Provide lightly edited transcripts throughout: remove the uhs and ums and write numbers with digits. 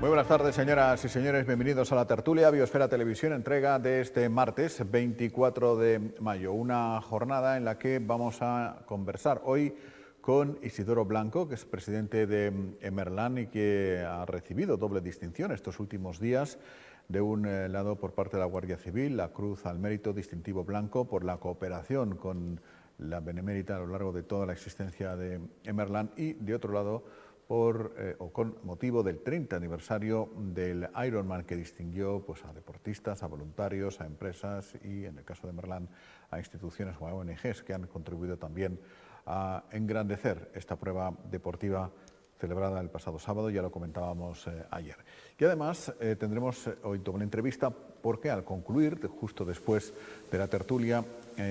Muy buenas tardes, señoras y señores. Bienvenidos a la tertulia Biosfera Televisión, entrega de este martes 24 de mayo. Una jornada en la que vamos a conversar hoy con Isidoro Blanco, que es presidente de Emerlan y que ha recibido doble distinción estos últimos días. De un lado, por parte de la Guardia Civil, la Cruz al Mérito Distintivo Blanco por la cooperación con la Benemérita a lo largo de toda la existencia de Emerlan, y de otro lado, con motivo del 30 aniversario del Ironman, que distinguió pues, a deportistas, a voluntarios, a empresas y, en el caso de Emerlan, a instituciones o a ONGs que han contribuido también a engrandecer esta prueba deportiva celebrada el pasado sábado. Ya lo comentábamos ayer. Y además tendremos hoy toda una entrevista porque al concluir, justo después de la tertulia,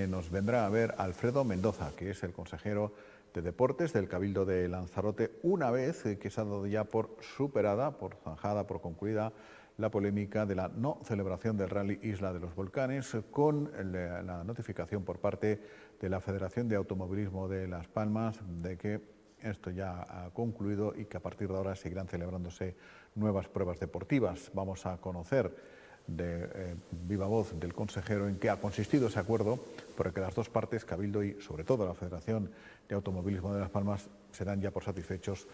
nos vendrá a ver Alfredo Mendoza, que es el consejero de Deportes del Cabildo de Lanzarote, una vez que se ha dado ya por superada, por zanjada, por concluida la polémica de la no celebración del Rally Isla de los Volcanes, con la notificación por parte de la Federación de Automovilismo de Las Palmas de que esto ya ha concluido y que a partir de ahora seguirán celebrándose nuevas pruebas deportivas. Vamos a conocer de viva voz del consejero en qué ha consistido ese acuerdo, por el que las dos partes, Cabildo y sobre todo la Federación de Automovilismo de Las Palmas, se dan ya por satisfechos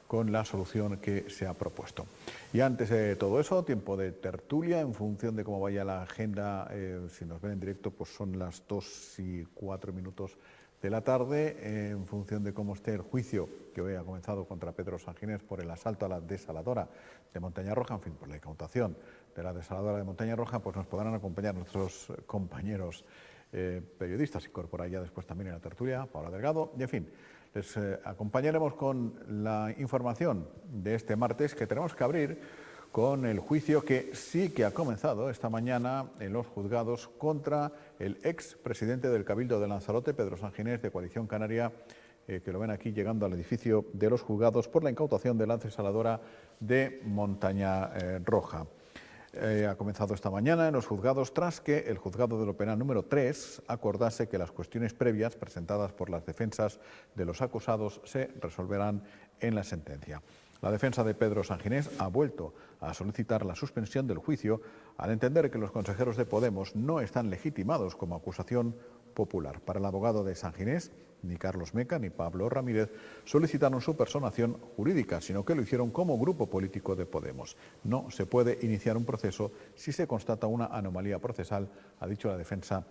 con la solución que se ha propuesto. Y antes de todo eso, tiempo de tertulia, en función de cómo vaya la agenda. Si nos ven en directo, pues son las 2:04 de la tarde, en función de cómo esté el juicio que hoy ha comenzado contra Pedro Sanginés por el asalto a la desaladora de Montaña Roja, en fin, por la incautación de la desaladora de Montaña Roja, pues nos podrán acompañar nuestros compañeros periodistas, incorpora ya después también en la tertulia, Paula Delgado, y en fin, les acompañaremos con la información de este martes, que tenemos que abrir con el juicio que sí que ha comenzado esta mañana en los juzgados contra el expresidente del Cabildo de Lanzarote, Pedro Sanginés, de Coalición Canaria, que lo ven aquí llegando al edificio de los juzgados por la incautación de la desaladora de Montaña Roja. Ha comenzado esta mañana en los juzgados tras que el juzgado de lo penal número 3 acordase que las cuestiones previas presentadas por las defensas de los acusados se resolverán en la sentencia. La defensa de Pedro Sanginés ha vuelto a solicitar la suspensión del juicio al entender que los consejeros de Podemos no están legitimados como acusación popular. Para el abogado de Sanginés, ni Carlos Meca ni Pablo Ramírez solicitaron su personación jurídica, sino que lo hicieron como grupo político de Podemos. No se puede iniciar un proceso si se constata una anomalía procesal, ha dicho la defensa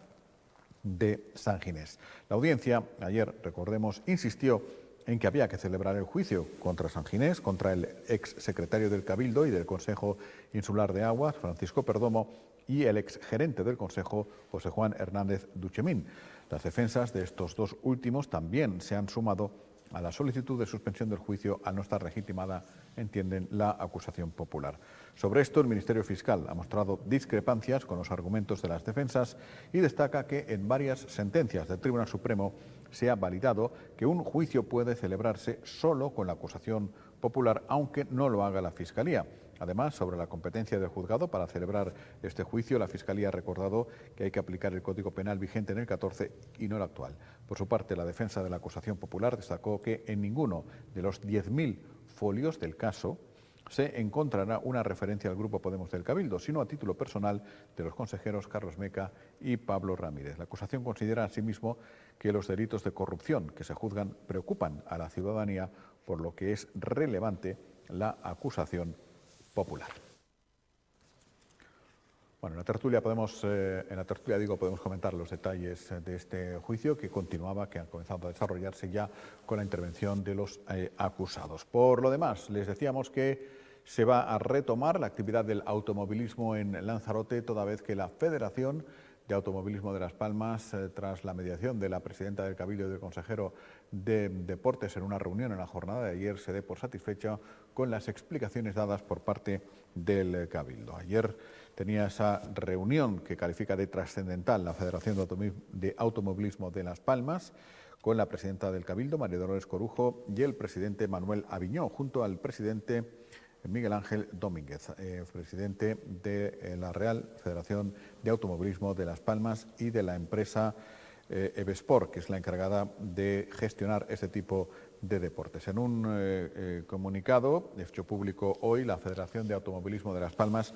de Sanginés. La audiencia, ayer, recordemos, insistió en que había que celebrar el juicio contra Sanginés, contra el exsecretario del Cabildo y del Consejo Insular de Aguas, Francisco Perdomo, y el exgerente del Consejo, José Juan Hernández Duchemín. Las defensas de estos dos últimos también se han sumado a la solicitud de suspensión del juicio al no estar legitimada, entienden, la acusación popular. Sobre esto, el Ministerio Fiscal ha mostrado discrepancias con los argumentos de las defensas y destaca que en varias sentencias del Tribunal Supremo se ha validado que un juicio puede celebrarse solo con la acusación popular, aunque no lo haga la Fiscalía. Además, sobre la competencia del juzgado para celebrar este juicio, la Fiscalía ha recordado que hay que aplicar el Código Penal vigente en el 14 y no el actual. Por su parte, la defensa de la acusación popular destacó que en ninguno de los 10.000 folios del caso se encontrará una referencia al Grupo Podemos del Cabildo, sino a título personal de los consejeros Carlos Meca y Pablo Ramírez. La acusación considera asimismo que los delitos de corrupción que se juzgan preocupan a la ciudadanía, por lo que es relevante la acusación popular. Bueno, en la tertulia podemos comentar los detalles de este juicio que continuaba, que ha comenzado a desarrollarse ya con la intervención de los acusados. Por lo demás, les decíamos que se va a retomar la actividad del automovilismo en Lanzarote, toda vez que la Federación de Automovilismo de Las Palmas, tras la mediación de la presidenta del Cabildo y del consejero de Deportes en una reunión en la jornada de ayer, se dé por satisfecha con las explicaciones dadas por parte del Cabildo. Ayer tenía esa reunión que califica de trascendental la Federación de Automovilismo de Las Palmas, con la presidenta del Cabildo, María Dolores Corujo, y el presidente Manuel Aviñó, junto al presidente Miguel Ángel Domínguez, presidente de la Real Federación de Automovilismo de Las Palmas y de la empresa Evesport, que es la encargada de gestionar este tipo de Deportes. En un comunicado hecho público hoy, la Federación de Automovilismo de Las Palmas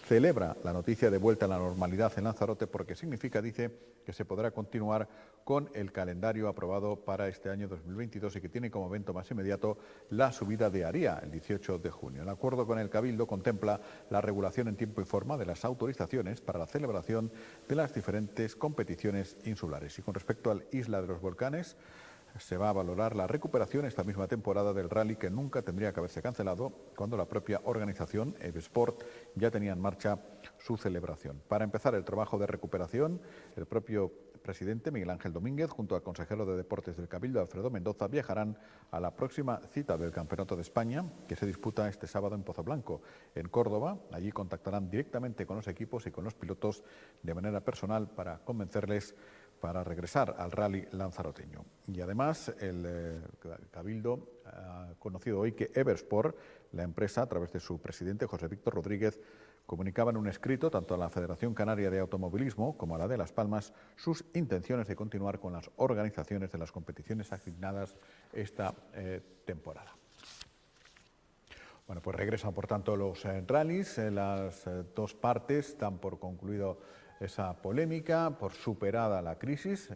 celebra la noticia de vuelta a la normalidad en Lanzarote porque significa, dice, que se podrá continuar con el calendario aprobado para este año 2022 y que tiene como evento más inmediato la subida de Aría el 18 de junio. El acuerdo con el Cabildo contempla la regulación en tiempo y forma de las autorizaciones para la celebración de las diferentes competiciones insulares. Y con respecto al Isla de los Volcanes, se va a valorar la recuperación esta misma temporada del rally que nunca tendría que haberse cancelado cuando la propia organización, Evesport, ya tenía en marcha su celebración. Para empezar el trabajo de recuperación, el propio presidente Miguel Ángel Domínguez, junto al consejero de Deportes del Cabildo, Alfredo Mendoza, viajarán a la próxima cita del Campeonato de España, que se disputa este sábado en Pozoblanco, en Córdoba. Allí contactarán directamente con los equipos y con los pilotos de manera personal para convencerles para regresar al rally lanzaroteño. Y además el Cabildo ha conocido hoy que Eversport, la empresa, a través de su presidente José Víctor Rodríguez, comunicaba en un escrito tanto a la Federación Canaria de Automovilismo como a la de Las Palmas sus intenciones de continuar con las organizaciones de las competiciones asignadas esta temporada. Bueno, pues regresan por tanto los rallies, las dos partes dan por concluido esa polémica, por superada la crisis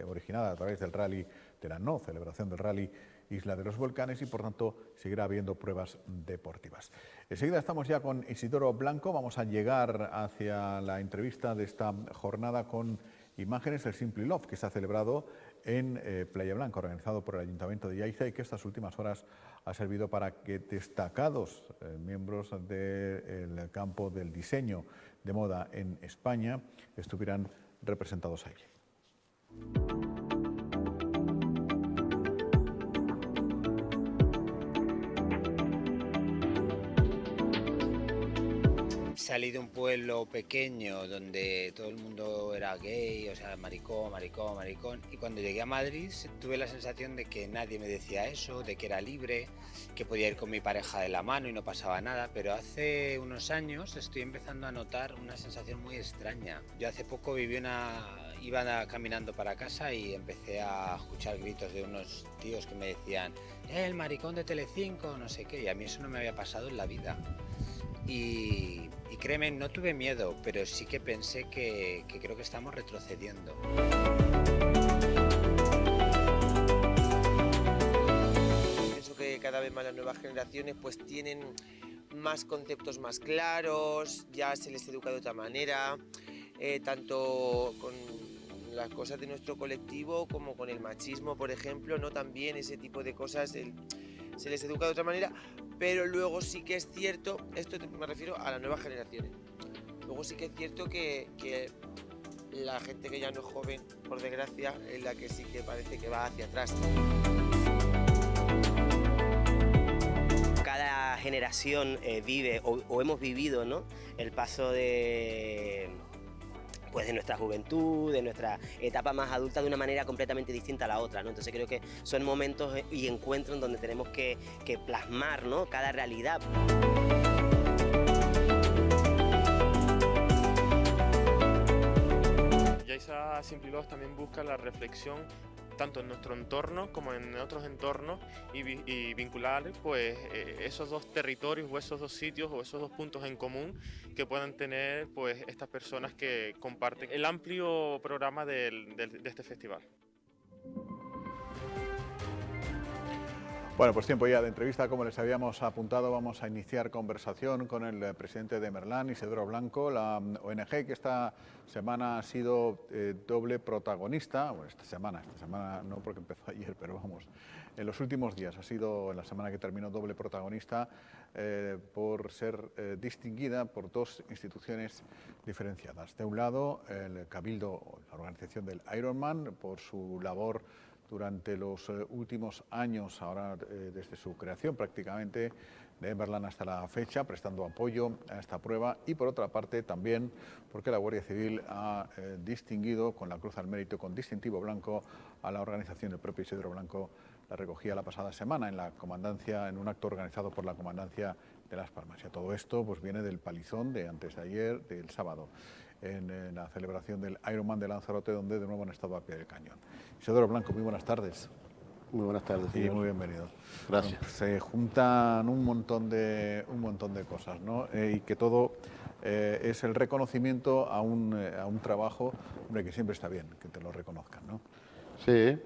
originada a través del rally, de la no celebración del rally Isla de los Volcanes, y por tanto seguirá habiendo pruebas deportivas. Enseguida estamos ya con Isidoro Blanco, vamos a llegar hacia la entrevista de esta jornada con imágenes del Simply Love que se ha celebrado en Playa Blanca, organizado por el Ayuntamiento de Yaiza y que estas últimas horas ha servido para que destacados miembros del campo del diseño de moda en España estuvieran representados allí. Salí de un pueblo pequeño donde todo el mundo era gay, o sea, maricón, maricón, maricón. Y cuando llegué a Madrid tuve la sensación de que nadie me decía eso, de que era libre, que podía ir con mi pareja de la mano y no pasaba nada. Pero hace unos años estoy empezando a notar una sensación muy extraña. Yo hace poco iba caminando para casa y empecé a escuchar gritos de unos tíos que me decían el maricón de Telecinco, no sé qué, y a mí eso no me había pasado en la vida. Y créeme, no tuve miedo, pero sí que pensé que creo que estamos retrocediendo. Pienso que cada vez más las nuevas generaciones pues tienen más conceptos más claros, ya se les educa de otra manera, tanto con las cosas de nuestro colectivo como con el machismo, por ejemplo, ¿no? También ese tipo de cosas se les educa de otra manera, pero luego sí que es cierto, esto me refiero a las nuevas generaciones, luego sí que es cierto que la gente que ya no es joven, por desgracia, es la que sí que parece que va hacia atrás. Cada generación vive o hemos vivido, ¿no?, el paso de nuestra juventud, de nuestra etapa más adulta de una manera completamente distinta a la otra, ¿no? Entonces creo que son momentos y encuentros en donde tenemos que plasmar, ¿no?, cada realidad. Yaiza Simply Love también busca la reflexión tanto en nuestro entorno como en otros entornos y vincular pues esos dos territorios o esos dos sitios o esos dos puntos en común que puedan tener pues estas personas que comparten el amplio programa de este festival. Bueno, pues tiempo ya de entrevista. Como les habíamos apuntado, vamos a iniciar conversación con el presidente de Merlán, Isidoro Blanco, la ONG que esta semana ha sido doble protagonista. Bueno, esta semana no porque empezó ayer, pero vamos, en los últimos días ha sido, en la semana que terminó, doble protagonista por ser distinguida por dos instituciones diferenciadas. De un lado, el Cabildo, la organización del Ironman, por su labor durante los últimos años, ahora desde su creación prácticamente, de Merlán hasta la fecha, prestando apoyo a esta prueba, y por otra parte también porque la Guardia Civil ha distinguido con la Cruz al Mérito, con distintivo blanco, a la organización del propio Isidoro Blanco. La recogía la pasada semana en la comandancia, en un acto organizado por la Comandancia de Las Palmas. Y a todo esto pues viene del palizón de antes de ayer, del sábado, en la celebración del Ironman de Lanzarote, donde de nuevo han estado a pie del cañón. Isidoro Blanco, muy buenas tardes. Muy buenas tardes, y señor. muy bienvenido. Gracias. Bueno, se juntan un montón de cosas, ¿no? Y que todo es el reconocimiento a un trabajo, hombre, que siempre está bien que te lo reconozcan, ¿no? Sí,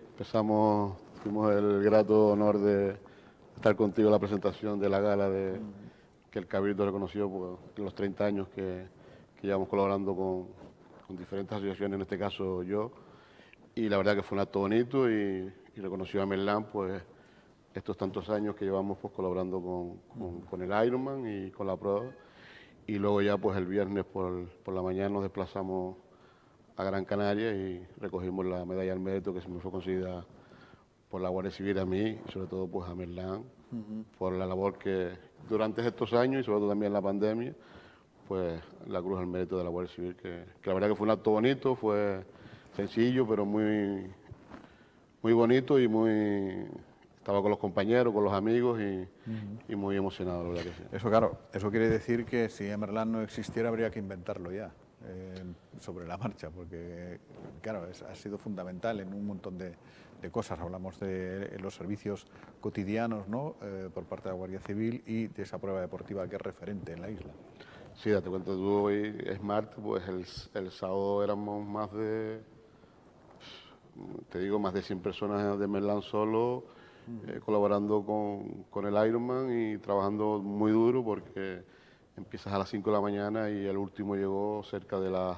tuvimos el grato honor de estar contigo en la presentación de la gala que el Cabildo reconoció por los 30 años que llevamos colaborando con diferentes asociaciones, en este caso yo, y la verdad que fue un acto bonito y reconoció a Merlán, pues, estos tantos años que llevamos pues colaborando con el Ironman y con la prueba, y luego ya pues el viernes por la mañana nos desplazamos a Gran Canaria y recogimos la medalla al mérito que se me fue concedida por la Guardia Civil a mí y sobre todo pues a Merlán, por la labor que durante estos años y sobre todo también la pandemia, pues la Cruz al Mérito de la Guardia Civil, que la verdad que fue un acto bonito, fue sencillo pero muy, muy bonito y estaba con los compañeros, con los amigos y muy emocionado, la verdad que sí. Eso, claro, eso quiere decir que si Emerlán no existiera habría que inventarlo ya, sobre la marcha, porque, claro, ha sido fundamental en un montón de cosas. Hablamos de los servicios cotidianos, ¿no?, por parte de la Guardia Civil y de esa prueba deportiva que es referente en la isla. Sí, date cuenta tú, hoy Smart, pues el sábado éramos más de 100 personas de Merlán solo, colaborando con el Ironman y trabajando muy duro porque empiezas a las 5 de la mañana y el último llegó cerca de las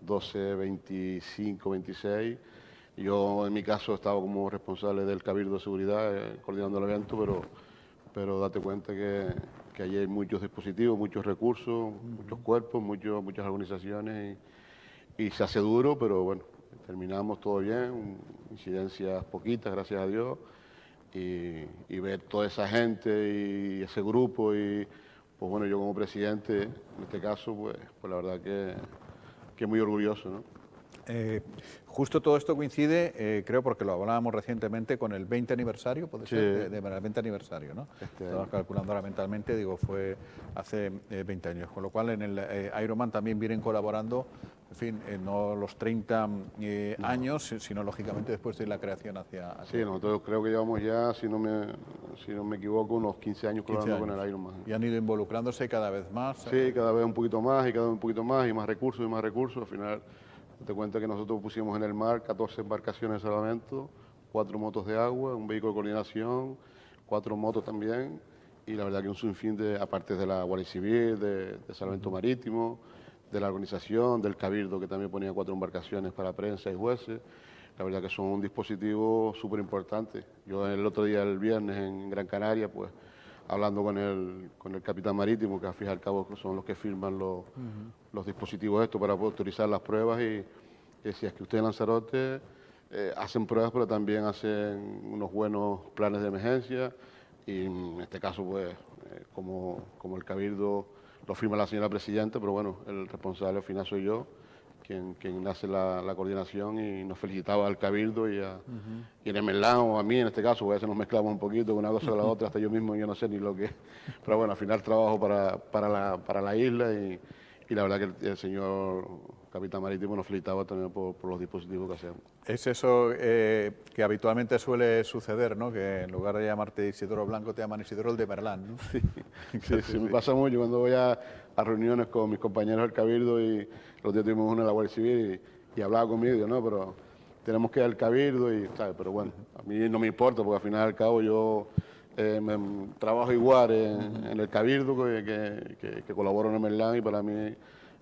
12:25, 26. Yo en mi caso estaba como responsable del Cabildo de Seguridad, coordinando el evento, pero date cuenta que allí hay muchos dispositivos, muchos recursos, muchos cuerpos, muchas organizaciones y se hace duro, pero bueno, terminamos todo bien, incidencias poquitas, gracias a Dios, y ver toda esa gente y ese grupo y pues bueno, yo como presidente, en este caso, pues la verdad que muy orgulloso, ¿no? Justo todo esto coincide, creo, porque lo hablábamos recientemente, con el 20 aniversario, puede ser, del 20 aniversario, ¿no? Estaba calculando ahora mentalmente, digo, fue hace 20 años, con lo cual en el Ironman también vienen colaborando, en fin, no los 30 años, sino lógicamente después de la creación hacia... Sí, nosotros creo que llevamos ya, si no me equivoco, unos 15 años colaborando con el Ironman. Y han ido involucrándose cada vez más. Sí, cada vez un poquito más y cada vez un poquito más y más recursos y más recursos. Al final, te cuento que nosotros pusimos en el mar 14 embarcaciones de salvamento, 4 motos de agua, un vehículo de coordinación, 4 motos también. Y la verdad que un sinfín aparte de la Guardia Civil, de Salvamento Marítimo, de la organización, del Cabildo, que también ponía 4 embarcaciones para prensa y jueces. La verdad que son un dispositivo súper importante. Yo el otro día, el viernes, en Gran Canaria, pues hablando con el capitán marítimo, que al fin y al cabo son los que firman los dispositivos estos para poder autorizar las pruebas, y decía que ustedes en Lanzarote hacen pruebas, pero también hacen unos buenos planes de emergencia, y en este caso, pues, como el Cabildo lo firma la señora presidenta, pero bueno, el responsable al final soy yo, quien hace la coordinación, y nos felicitaba al Cabildo y en el Merlán o a mí en este caso, porque a veces nos mezclamos un poquito con una cosa con la otra, hasta yo mismo yo no sé ni lo que, pero bueno, al final trabajo para la isla y la verdad que el señor capitán marítimo nos felicitaba también por los dispositivos que hacemos. Es eso que habitualmente suele suceder, ¿no? Que en lugar de llamarte Isidoro Blanco te llaman Isidoro el de Merlán, ¿no? Sí, me pasa mucho cuando voy a reuniones con mis compañeros del Cabildo, y los días tuvimos una en la Guardia Civil y hablaba conmigo y digo, no, pero tenemos que ir al Cabildo, y ¿sabes? Pero bueno, a mí no me importa porque al final y al cabo yo trabajo igual en el Cabildo que colaboro en el Merlán, y para mí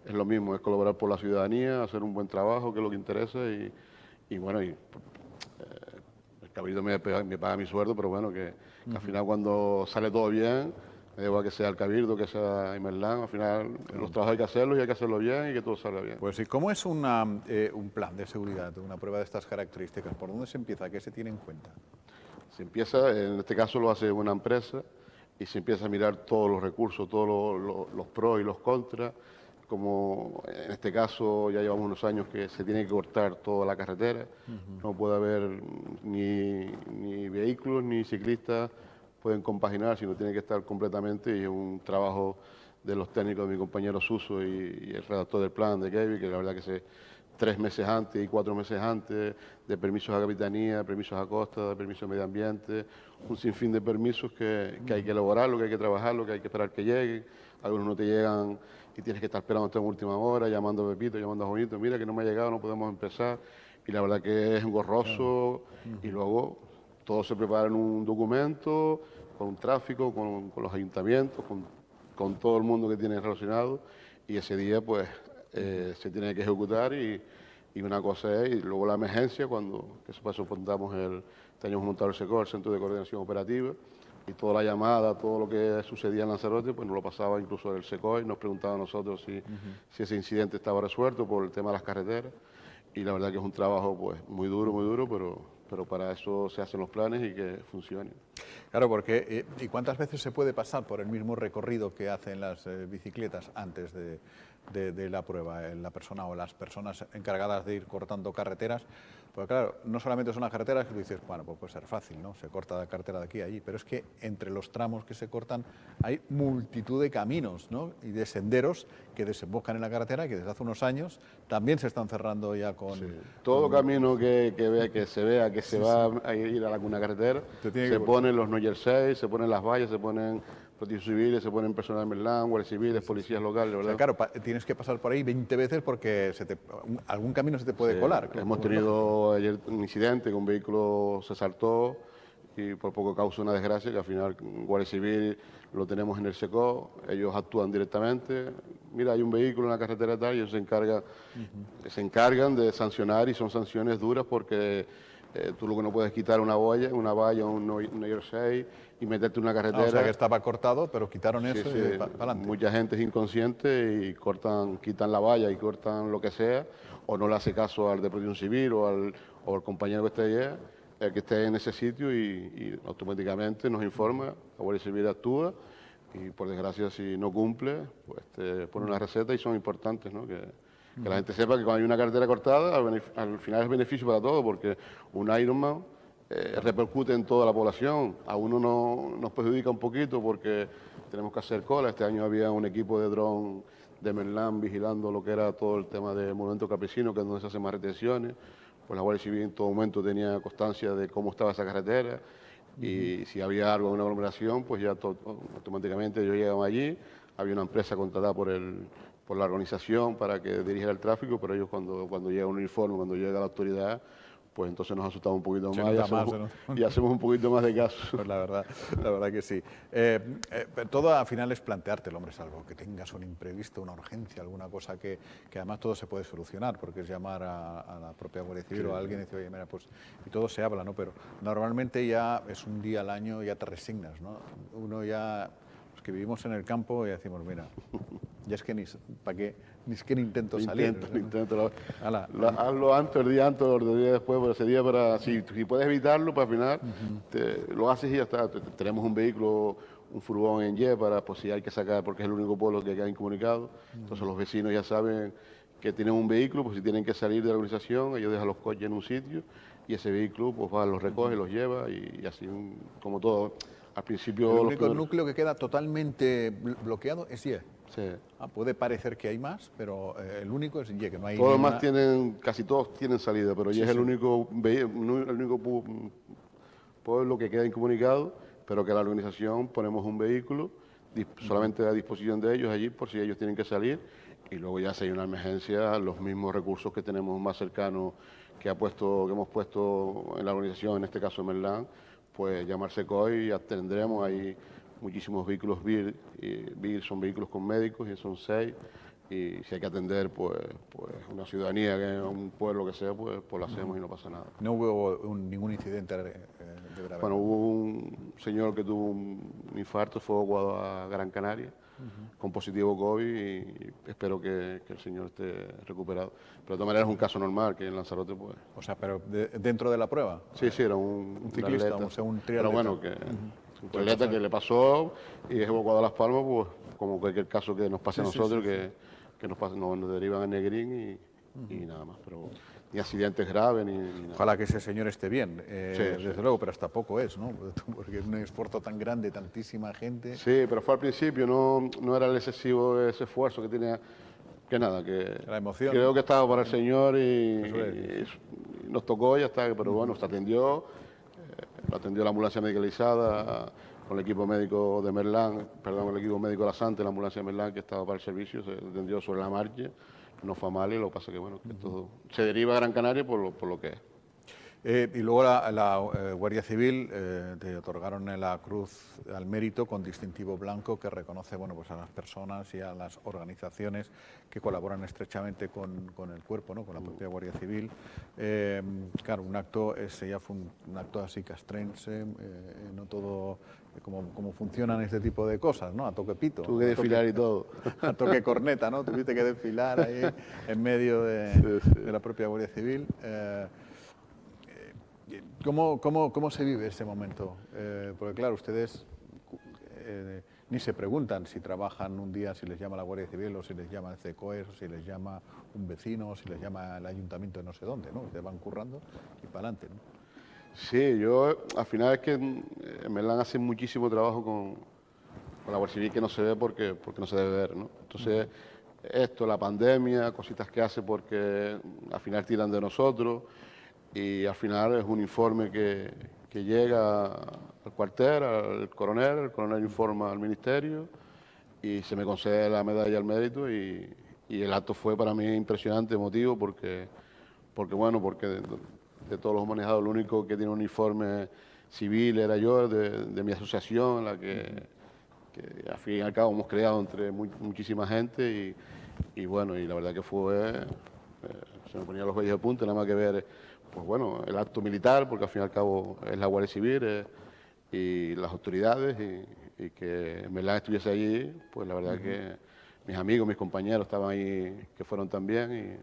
es lo mismo, es colaborar por la ciudadanía, hacer un buen trabajo, que es lo que interesa, y bueno, el Cabildo me paga mi sueldo, pero bueno, que al final cuando sale todo bien, da igual que sea el Cabildo, que sea el Merlán, al final los trabajos hay que hacerlos y hay que hacerlo bien y que todo salga bien. Pues, ¿y cómo es un plan de seguridad, una prueba de estas características? ¿Por dónde se empieza? ¿Qué se tiene en cuenta? Se empieza, en este caso lo hace una empresa, y se empieza a mirar todos los recursos, todos los pros y los contras. Como en este caso ya llevamos unos años que se tiene que cortar toda la carretera, no puede haber ni vehículos ni ciclistas pueden compaginar, sino tiene que estar completamente, y es un trabajo de los técnicos de mi compañero Suso y el redactor del plan de Kevin, que la verdad que 3 meses antes y 4 meses antes, de permisos a capitanía, permisos a costa, de permisos de medio ambiente, un sinfín de permisos que hay que elaborarlo, que hay que trabajarlo, que hay que esperar que lleguen. Algunos no te llegan y tienes que estar esperando hasta en última hora, llamando a Pepito, llamando a Juanito, mira que no me ha llegado, no podemos empezar. Y la verdad que es engorroso y luego todo se prepara en un documento, con un tráfico, con los ayuntamientos, con todo el mundo que tiene relacionado, y ese día pues se tiene que ejecutar y una cosa es, y luego la emergencia, cuando que eso pasó, teníamos montado el SECO, el Centro de Coordinación Operativa, y toda la llamada, todo lo que sucedía en Lanzarote, pues nos lo pasaba incluso el SECO y nos preguntaba a nosotros si ese incidente estaba resuelto por el tema de las carreteras, y la verdad que es un trabajo pues muy duro, pero para eso se hacen los planes y que funcione. Claro, porque ¿y cuántas veces se puede pasar por el mismo recorrido que hacen las bicicletas antes de la prueba, la persona o las personas encargadas de ir cortando carreteras? Pues claro, no solamente son las carreteras que tú dices, bueno, pues puede ser fácil, ¿no? Se corta la carretera de aquí a allí, pero es que entre los tramos que se cortan hay multitud de caminos, ¿no? Y de senderos que desembocan en la carretera y que desde hace unos años también se están cerrando ya con... Sí. Todo camino que se vea que se va a ir a una carretera, se ponen los no jersey, se ponen las vallas, se ponen protección civiles, se ponen personal de Merlán, guardias civiles, policías locales, ¿verdad? O sea, claro, tienes que pasar por ahí 20 veces porque algún camino se te puede colar. Hemos tenido ayer un incidente que un vehículo se saltó y por poco causó una desgracia, que al final Guardia Civil lo tenemos en el SECO, ellos actúan directamente. Mira, hay un vehículo en la carretera tal y ellos se encargan de sancionar, y son sanciones duras porque tú lo que no puedes quitar una valla, un no jersey y meterte en una carretera. O sea, que estaba cortado, pero quitaron eso y para adelante. Mucha gente es inconsciente y quitan la valla y cortan lo que sea, o no le hace caso al de Protección Civil o al compañero que esté allá, el que esté en ese sitio, y automáticamente nos informa, la Guardia Civil actúa, y por desgracia si no cumple, pues te pone una receta, y son importantes, ¿no? Que la gente sepa que cuando hay una carretera cortada, al final es beneficio para todos, porque un Ironman repercute en toda la población. A uno nos perjudica un poquito porque tenemos que hacer cola. Este año había un equipo de dron de Merlán vigilando lo que era todo el tema del movimiento campesino, que es donde se hacen más retenciones. Pues la Guardia Civil en todo momento tenía constancia de cómo estaba esa carretera, y si había algo en una aglomeración, pues ya automáticamente ellos llegaban allí. Había una empresa contratada por la organización para que dirigiera el tráfico, pero ellos cuando llega un uniforme, cuando llega la autoridad, pues entonces nos asustamos un poquito más y hacemos un poquito más de caso. Pues la verdad que sí. Todo al final es planteártelo, hombre, salvo que tengas un imprevisto, una urgencia, alguna cosa que además todo se puede solucionar, porque es llamar a la propia Guardia Civil o a alguien y decir, oye, mira, pues, y todo se habla, ¿no? Pero normalmente ya es un día al año, ya te resignas, ¿no? Uno ya, los que vivimos en el campo, ya decimos, mira, ya es que ni es que ni intento salir. Hazlo antes, el día antes, el día después, pero ese día si puedes evitarlo, para al final lo haces y ya está. Tenemos un vehículo, un furgón en Y para, pues si hay que sacar, porque es el único pueblo que queda incomunicado. Entonces los vecinos ya saben que tienen un vehículo, pues si tienen que salir de la organización, ellos dejan los coches en un sitio y ese vehículo pues va, los recoge, los lleva, y así como todo. Al principio... El único núcleo que queda totalmente bloqueado es Y. Sí. Puede parecer que hay más, pero el único es Y, que no hay. Todos los demás casi todos tienen salida, pero Y es el único pueblo que queda incomunicado, pero que la organización ponemos un vehículo solamente a disposición de ellos allí por si ellos tienen que salir, y luego ya si hay una emergencia, los mismos recursos que tenemos más cercanos que hemos puesto en la organización, en este caso Merlán, pues llamarse COI y atendremos ahí. Muchísimos vehículos BIR, son vehículos con médicos, y son 6, y si hay que atender pues una ciudadanía, que un pueblo que sea, pues lo hacemos y no pasa nada. ¿No hubo ningún incidente de gravedad? Bueno, hubo un señor que tuvo un infarto, fue evacuado a Gran Canaria con positivo COVID, y espero que el señor esté recuperado. Pero de todas maneras es un caso normal, que en Lanzarote pues... O sea, pero dentro de la prueba. Sí, era un ciclista, atleta, o sea, un triatleta. pero bueno, que... Un atleta que le pasó y es evacuado a Las Palmas, pues como cualquier caso que nos pase a nosotros, que nos derivan a Negrín y nada más, pero ni accidentes graves ni nada. Ojalá que ese señor esté bien, desde luego, pero hasta poco es, ¿no? Porque es un esfuerzo tan grande, tantísima gente. Sí, pero fue al principio, no era el excesivo ese esfuerzo que tenía. que nada, que La emoción. creo que estaba para el Señor Eso es. y nos tocó y ya está, pero bueno, se atendió, lo atendió la ambulancia medicalizada con el equipo médico de Merlán, perdón, el equipo médico de la Santa, la ambulancia de Merlán que estaba para el servicio, se atendió sobre la marcha, no fue mal y lo que pasa que bueno, que todo se deriva a Gran Canaria por lo que es. Y luego la Guardia Civil te otorgaron la Cruz al Mérito con distintivo blanco que reconoce, bueno, pues a las personas y a las organizaciones que colaboran estrechamente con el cuerpo, ¿no? Con la propia Guardia Civil. Claro, un acto, ese ya fue un acto así castrense, no todo como funcionan este tipo de cosas, ¿no? A toque pito. Tuve que desfilar y todo. A toque corneta, ¿no? Tuviste que desfilar ahí en medio de, Sí, sí. de la propia Guardia Civil. ¿Cómo se vive ese momento? Porque claro, ustedes ni se preguntan si trabajan un día, si les llama la Guardia Civil o si les llama el CECOES o si les llama un vecino o si les llama el ayuntamiento de no sé dónde, ¿no? Ustedes van currando y para adelante, ¿no? Sí, yo al final es que en Merlán hacen muchísimo trabajo con la Guardia Civil que no se ve porque no se debe ver, ¿no? Entonces, esto, la pandemia, cositas que hace porque al final tiran de nosotros y al final es un informe que llega al cuartel, al coronel, el coronel informa al ministerio y se me concede la medalla al mérito y el acto fue para mí impresionante, emotivo, porque de todos los manejados, el único que tiene un uniforme civil era yo, de mi asociación, la que al fin y al cabo hemos creado entre muchísima gente y bueno, y la verdad que fue, se me ponían los vellos de punta, nada más que ver, pues bueno, el acto militar, porque al fin y al cabo es la Guardia Civil y las autoridades y que Merlán estuviese allí, pues la verdad que mis amigos, mis compañeros estaban ahí, que fueron también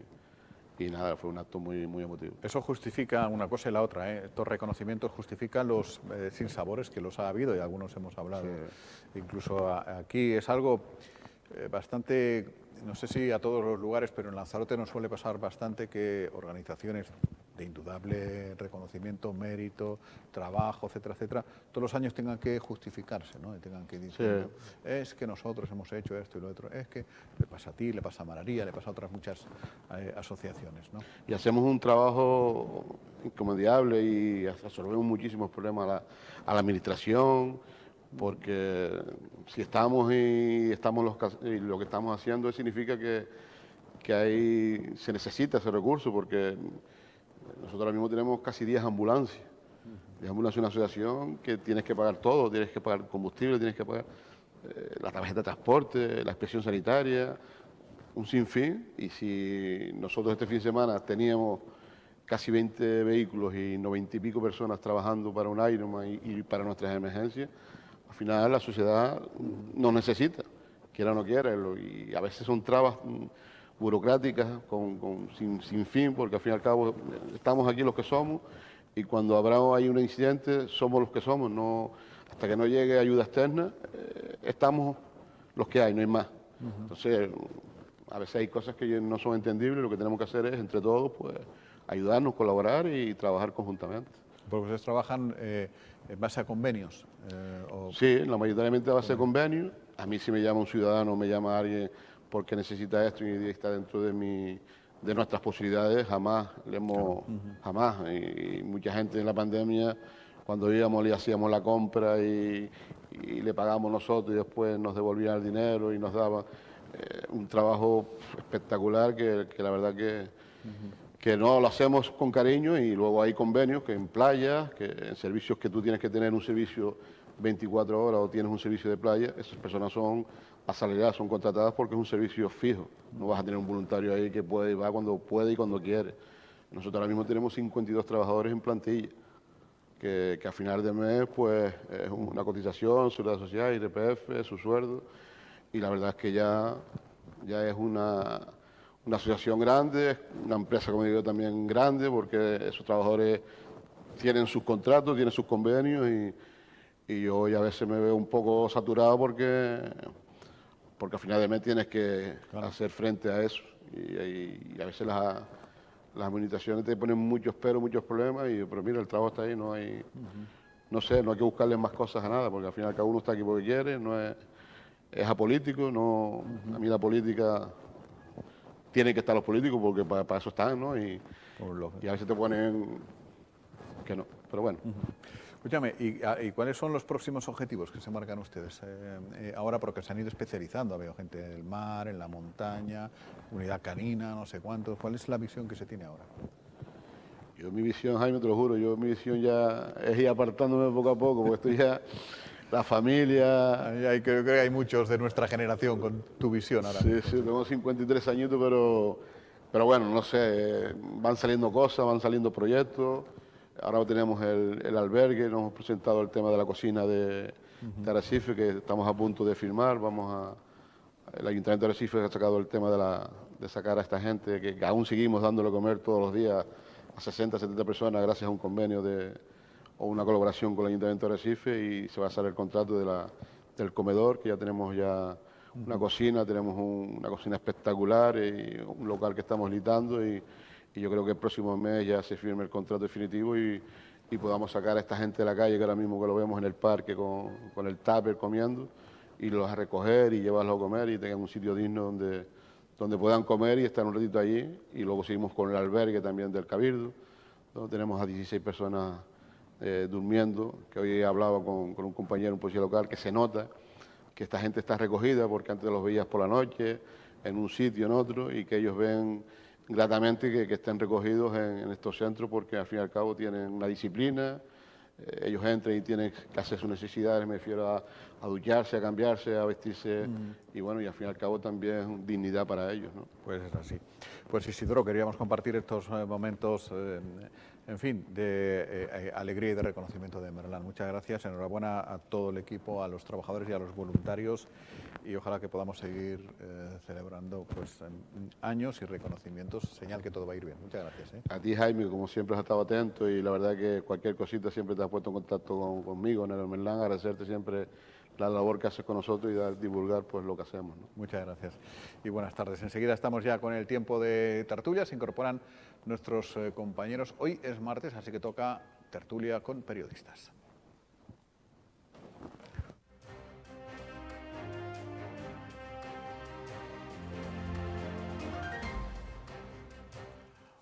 y nada, fue un acto muy, muy emotivo. Eso justifica una cosa y la otra, ¿eh? Estos reconocimientos justifican los sinsabores que los ha habido y algunos hemos hablado. Sí. Incluso aquí es algo bastante, no sé si a todos los lugares, pero en Lanzarote nos suele pasar bastante que organizaciones de indudable reconocimiento, mérito, trabajo, etcétera, etcétera, todos los años tengan que justificarse, ¿no? Y tengan que decir, sí, es que nosotros hemos hecho esto y lo otro, es que le pasa a ti, le pasa a Mararía, le pasa a otras muchas asociaciones, ¿no? Y hacemos un trabajo incomediable y resolvemos muchísimos problemas a la administración, porque si estamos y lo que estamos haciendo significa que se necesita ese recurso, porque nosotros ahora mismo tenemos casi 10 ambulancias. 10 ambulancias es una asociación que tienes que pagar todo, tienes que pagar combustible, tienes que pagar la tarjeta de transporte, la inspección sanitaria, un sinfín. Y si nosotros este fin de semana teníamos casi 20 vehículos y 90 y pico personas trabajando para un Ironman y para nuestras emergencias, al final la sociedad nos necesita, quiera o no quiera, y a veces son trabas burocráticas sin fin, porque al fin y al cabo estamos aquí los que somos y cuando hay un incidente somos los que somos, no, hasta que no llegue ayuda externa estamos los que hay, no hay más. Entonces a veces hay cosas que no son entendibles, lo que tenemos que hacer es entre todos pues ayudarnos, colaborar y trabajar conjuntamente. Porque ustedes trabajan en base a convenios. Sí, mayoritariamente a base de convenios. A mí si me llama un ciudadano, me llama alguien porque necesita esto y está dentro de nuestras posibilidades, jamás jamás. Y mucha gente en la pandemia, cuando íbamos le hacíamos la compra y le pagamos nosotros y después nos devolvían el dinero y nos daban un trabajo espectacular que la verdad que no lo hacemos con cariño y luego hay convenios que en playas, que en servicios que tú tienes que tener un servicio 24 horas o tienes un servicio de playa, esas personas son asalariadas, son contratadas porque es un servicio fijo. No vas a tener un voluntario ahí que puede y va cuando puede y cuando quiere. Nosotros ahora mismo tenemos 52 trabajadores en plantilla, que a final de mes pues es una cotización, seguridad social, IRPF, su sueldo, y la verdad es que ya es una asociación grande, una empresa, como digo, también grande, porque esos trabajadores tienen sus contratos, tienen sus convenios y yo ya a veces me veo un poco saturado porque al final de mes tienes que hacer frente a eso y a veces las administraciones te ponen muchos muchos problemas, pero mira, el trabajo está ahí, no hay, no sé, no hay que buscarle más cosas a nada, porque al final cada uno está aquí porque quiere, no es apolítico, no, a mí la política tienen que estar los políticos porque para eso están, ¿no? Y a veces te ponen que no, pero bueno. Escúchame, ¿y cuáles son los próximos objetivos que se marcan ustedes ahora? Porque se han ido especializando, ha habido gente en el mar, en la montaña, unidad canina, no sé cuántos. ¿Cuál es la visión que se tiene ahora? Yo mi visión, Jaime, te lo juro, mi visión ya es ir apartándome poco a poco, porque estoy ya, la familia... Creo que hay muchos de nuestra generación con tu visión ahora. Sí, sí, tengo 53 añitos, pero bueno, no sé, van saliendo cosas, van saliendo proyectos. Ahora tenemos el albergue, nos hemos presentado el tema de la cocina de Arrecife, que estamos a punto de firmar. El Ayuntamiento de Arrecife ha sacado el tema de sacar a esta gente, que aún seguimos dándole comer todos los días a 60, 70 personas gracias a un convenio o una colaboración con el Ayuntamiento de Arrecife, y se va a hacer el contrato del comedor, que ya tenemos una cocina, tenemos una cocina espectacular y un local que estamos licitando, y yo creo que el próximo mes ya se firme el contrato definitivo y podamos sacar a esta gente de la calle, que ahora mismo que lo vemos en el parque con el tupper comiendo, y los a recoger y llevarlos a comer y tengan un sitio digno donde puedan comer y estar un ratito allí. Y luego seguimos con el albergue también del Cabildo, donde tenemos a 16 personas durmiendo, que hoy he hablado con un compañero, un policía local, que se nota que esta gente está recogida, porque antes los veías por la noche, en un sitio, en otro, y que ellos ven gratamente que estén recogidos en estos centros, porque al fin y al cabo tienen una disciplina. Ellos entran y tienen que hacer sus necesidades, me refiero a ducharse, a cambiarse, a vestirse, y bueno, y al fin y al cabo también dignidad para ellos, ¿no? Pues es así. Pues Isidoro, queríamos compartir estos momentos, en fin, de alegría y de reconocimiento de Merlán. Muchas gracias, enhorabuena a todo el equipo, a los trabajadores y a los voluntarios, y ojalá que podamos seguir celebrando pues años y reconocimientos, señal que todo va a ir bien. Muchas gracias. A ti, Jaime, como siempre has estado atento, y la verdad que cualquier cosita siempre te has puesto en contacto conmigo en el Merlán. Agradecerte siempre la labor que haces con nosotros y divulgar pues lo que hacemos, ¿no? Muchas gracias y buenas tardes. Enseguida estamos ya con el tiempo de tertulia, se incorporan nuestros compañeros. Hoy es martes, así que toca tertulia con periodistas.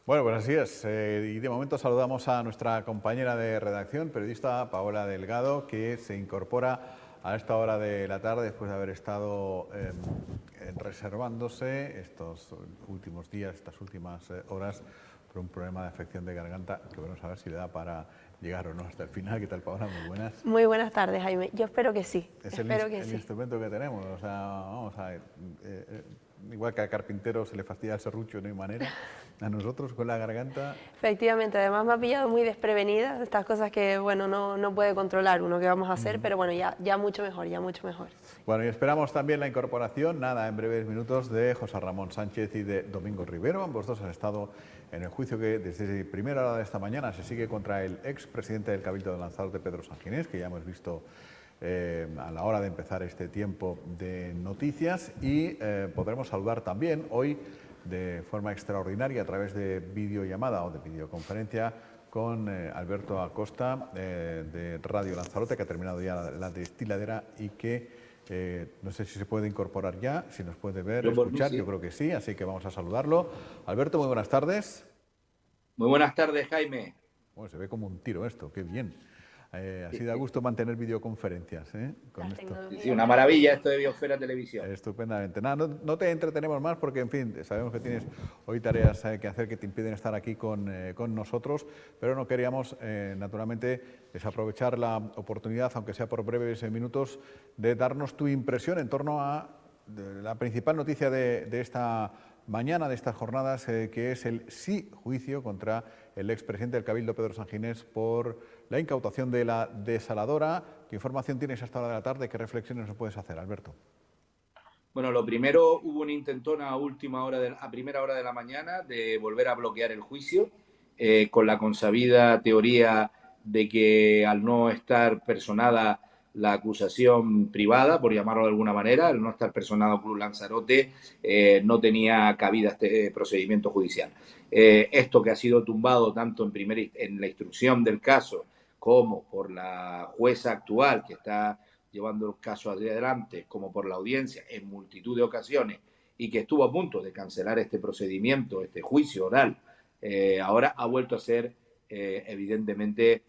Bueno, pues así es. Y de momento saludamos a nuestra compañera de redacción, periodista Paola Delgado, que se incorpora a esta hora de la tarde después de haber estado reservándose estos últimos días, estas últimas horas, por un problema de afección de garganta, que bueno, a ver si le da para llegar o no hasta el final. ¿Qué tal, Paola? Muy buenas. Muy buenas tardes, Jaime. Yo espero que sí. Es el instrumento que tenemos. O sea, vamos a ver, igual que al carpintero se le fastidia el serrucho, no hay manera. A nosotros con la garganta... Efectivamente, además me ha pillado muy desprevenida, estas cosas que bueno no puede controlar uno que vamos a hacer, pero bueno, ya mucho mejor, ya mucho mejor. Bueno, y esperamos también la incorporación, en breves minutos, de José Ramón Sánchez y de Domingo Rivero. Ambos dos han estado en el juicio que desde primera hora de esta mañana se sigue contra el expresidente del Cabildo de Lanzarote, Pedro Sanginés, que ya hemos visto a la hora de empezar este tiempo de noticias, y podremos saludar también hoy de forma extraordinaria a través de videollamada o de videoconferencia con Alberto Acosta de Radio Lanzarote, que ha terminado ya la destiladera y que no sé si se puede incorporar ya, si nos puede ver, escuchar, yo creo que sí, así que vamos a saludarlo. Alberto, muy buenas tardes. Muy buenas tardes, Jaime. Bueno, se ve como un tiro esto, qué bien. Así da gusto mantener videoconferencias con esto. Sí, una maravilla esto de Biosfera Televisión. Estupendamente. Nada, no te entretenemos más porque, en fin, sabemos que tienes hoy tareas que hacer que te impiden estar aquí con nosotros, pero no queríamos, naturalmente, desaprovechar la oportunidad, aunque sea por breves minutos, de darnos tu impresión en torno a la principal noticia de esta mañana, de estas jornadas, que es el sí juicio contra el expresidente del Cabildo, Pedro Sanginés, por la incautación de la desaladora. ¿Qué información tienes hasta hora de la tarde? ¿Qué reflexiones nos puedes hacer, Alberto? Bueno, lo primero, hubo una intentona a primera hora de la mañana de volver a bloquear el juicio, con la consabida teoría de que al no estar personada la acusación privada, por llamarlo de alguna manera, al no estar personado Club Lanzarote, no tenía cabida este procedimiento judicial. Esto que ha sido tumbado tanto en la instrucción del caso como por la jueza actual que está llevando el caso hacia adelante, como por la audiencia en multitud de ocasiones y que estuvo a punto de cancelar este procedimiento, este juicio oral, ahora ha vuelto a ser evidentemente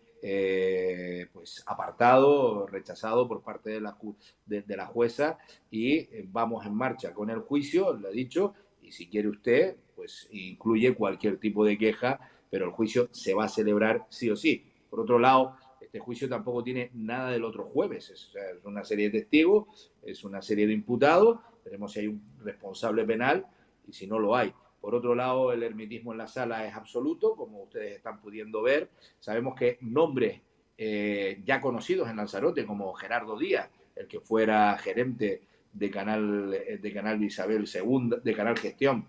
pues apartado, rechazado por parte de la jueza, y vamos en marcha con el juicio, lo he dicho, y si quiere usted, pues incluye cualquier tipo de queja, pero el juicio se va a celebrar sí o sí. Por otro lado, este juicio tampoco tiene nada del otro jueves, es una serie de testigos, es una serie de imputados, veremos si hay un responsable penal y si no lo hay. Por otro lado, el hermetismo en la sala es absoluto, como ustedes están pudiendo ver. Sabemos que nombres ya conocidos en Lanzarote, como Gerardo Díaz, el que fuera gerente de Canal Isabel II, de Canal Gestión,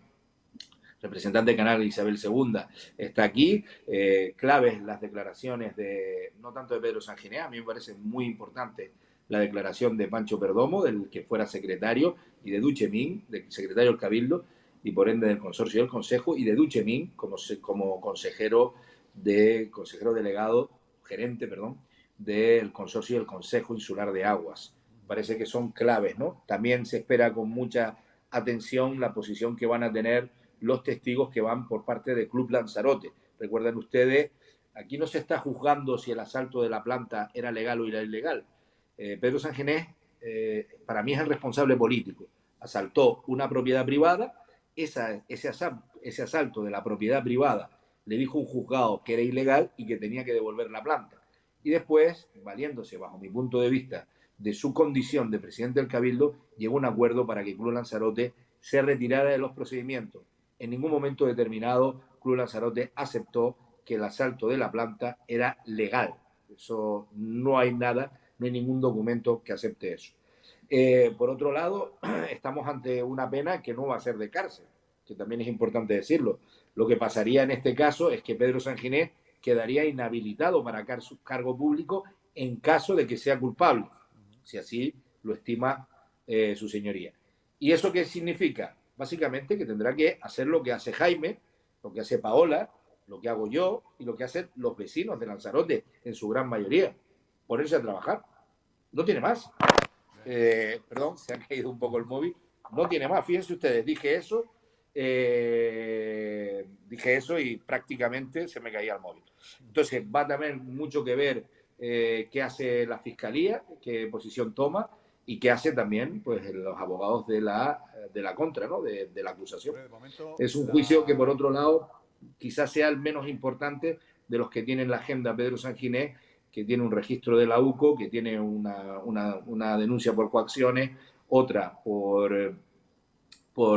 representante de Canal Isabel II, está aquí. Claves las declaraciones no tanto de Pedro Sanginés, a mí me parece muy importante la declaración de Pancho Perdomo, del que fuera secretario, y de Duchemin, secretario del Cabildo, y por ende del consorcio del Consejo, y de Duchemin como consejero delegado, gerente, perdón, del consorcio del Consejo Insular de Aguas. Parece que son claves, ¿no? También se espera con mucha atención la posición que van a tener los testigos que van por parte del Club Lanzarote. Recuerden ustedes, aquí no se está juzgando si el asalto de la planta era legal o era ilegal. Pedro Sanginés, para mí, es el responsable político. Asaltó una propiedad privada, ese asalto de la propiedad privada le dijo un juzgado que era ilegal y que tenía que devolver la planta. Y después, valiéndose, bajo mi punto de vista, de su condición de presidente del Cabildo, llegó a un acuerdo para que el Club Lanzarote se retirara de los procedimientos. En ningún momento determinado, Club Lanzarote aceptó que el asalto de la planta era legal. Eso no hay nada, no hay ningún documento que acepte eso. Por otro lado, estamos ante una pena que no va a ser de cárcel, que también es importante decirlo. Lo que pasaría en este caso es que Pedro Sanginés quedaría inhabilitado para cargo público en caso de que sea culpable, si así lo estima su señoría. ¿Y eso qué significa? Básicamente que tendrá que hacer lo que hace Jaime, lo que hace Paola, lo que hago yo y lo que hacen los vecinos de Lanzarote en su gran mayoría. Ponerse a trabajar. No tiene más. Perdón, se ha caído un poco el móvil. No tiene más. Fíjense ustedes, dije eso y prácticamente se me caía el móvil. Entonces va a tener mucho que ver qué hace la Fiscalía, qué posición toma y qué hace también pues, los abogados de la contra, ¿no? de la acusación. Es un juicio que, por otro lado, quizás sea el menos importante de los que tienen la agenda Pedro Sanginés, que tiene un registro de la UCO, que tiene una denuncia por coacciones, otra por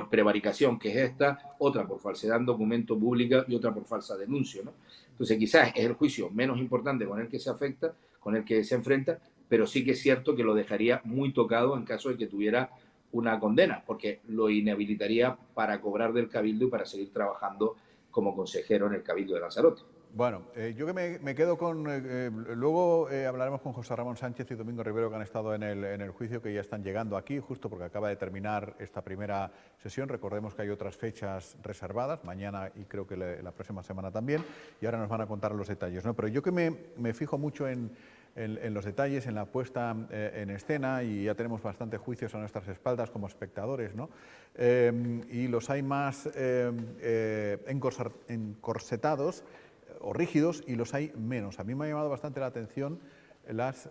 prevaricación, que es esta, otra por falsedad en documento pública y otra por falsa denuncia, ¿no? Entonces quizás es el juicio menos importante con el que se afecta, con el que se enfrenta, pero sí que es cierto que lo dejaría muy tocado en caso de que tuviera una condena, porque lo inhabilitaría para cobrar del Cabildo y para seguir trabajando como consejero en el Cabildo de Lanzarote. Bueno, yo que me quedo con... luego hablaremos con José Ramón Sánchez y Domingo Rivero, que han estado en el juicio, que ya están llegando aquí, justo porque acaba de terminar esta primera sesión. Recordemos que hay otras fechas reservadas, mañana y creo que la próxima semana también, y ahora nos van a contar los detalles, ¿no? Pero yo que me fijo mucho en los detalles, en la puesta en escena, y ya tenemos bastantes juicios a nuestras espaldas como espectadores, ¿no? Y los hay más encorsetados o rígidos y los hay menos. A mí me ha llamado bastante la atención las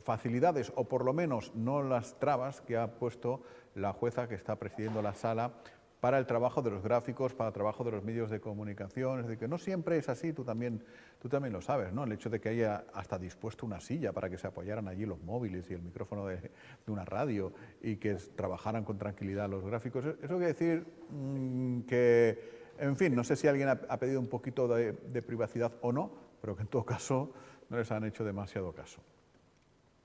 facilidades, o por lo menos no las trabas, que ha puesto la jueza que está presidiendo la sala para el trabajo de los gráficos, para el trabajo de los medios de comunicación. Es decir, que no siempre es así, tú también lo sabes, ¿no? El hecho de que haya hasta dispuesto una silla para que se apoyaran allí los móviles y el micrófono de una radio y que trabajaran con tranquilidad los gráficos. Eso quiere decir que... En fin, no sé si alguien ha pedido un poquito de privacidad o no, pero que en todo caso no les han hecho demasiado caso.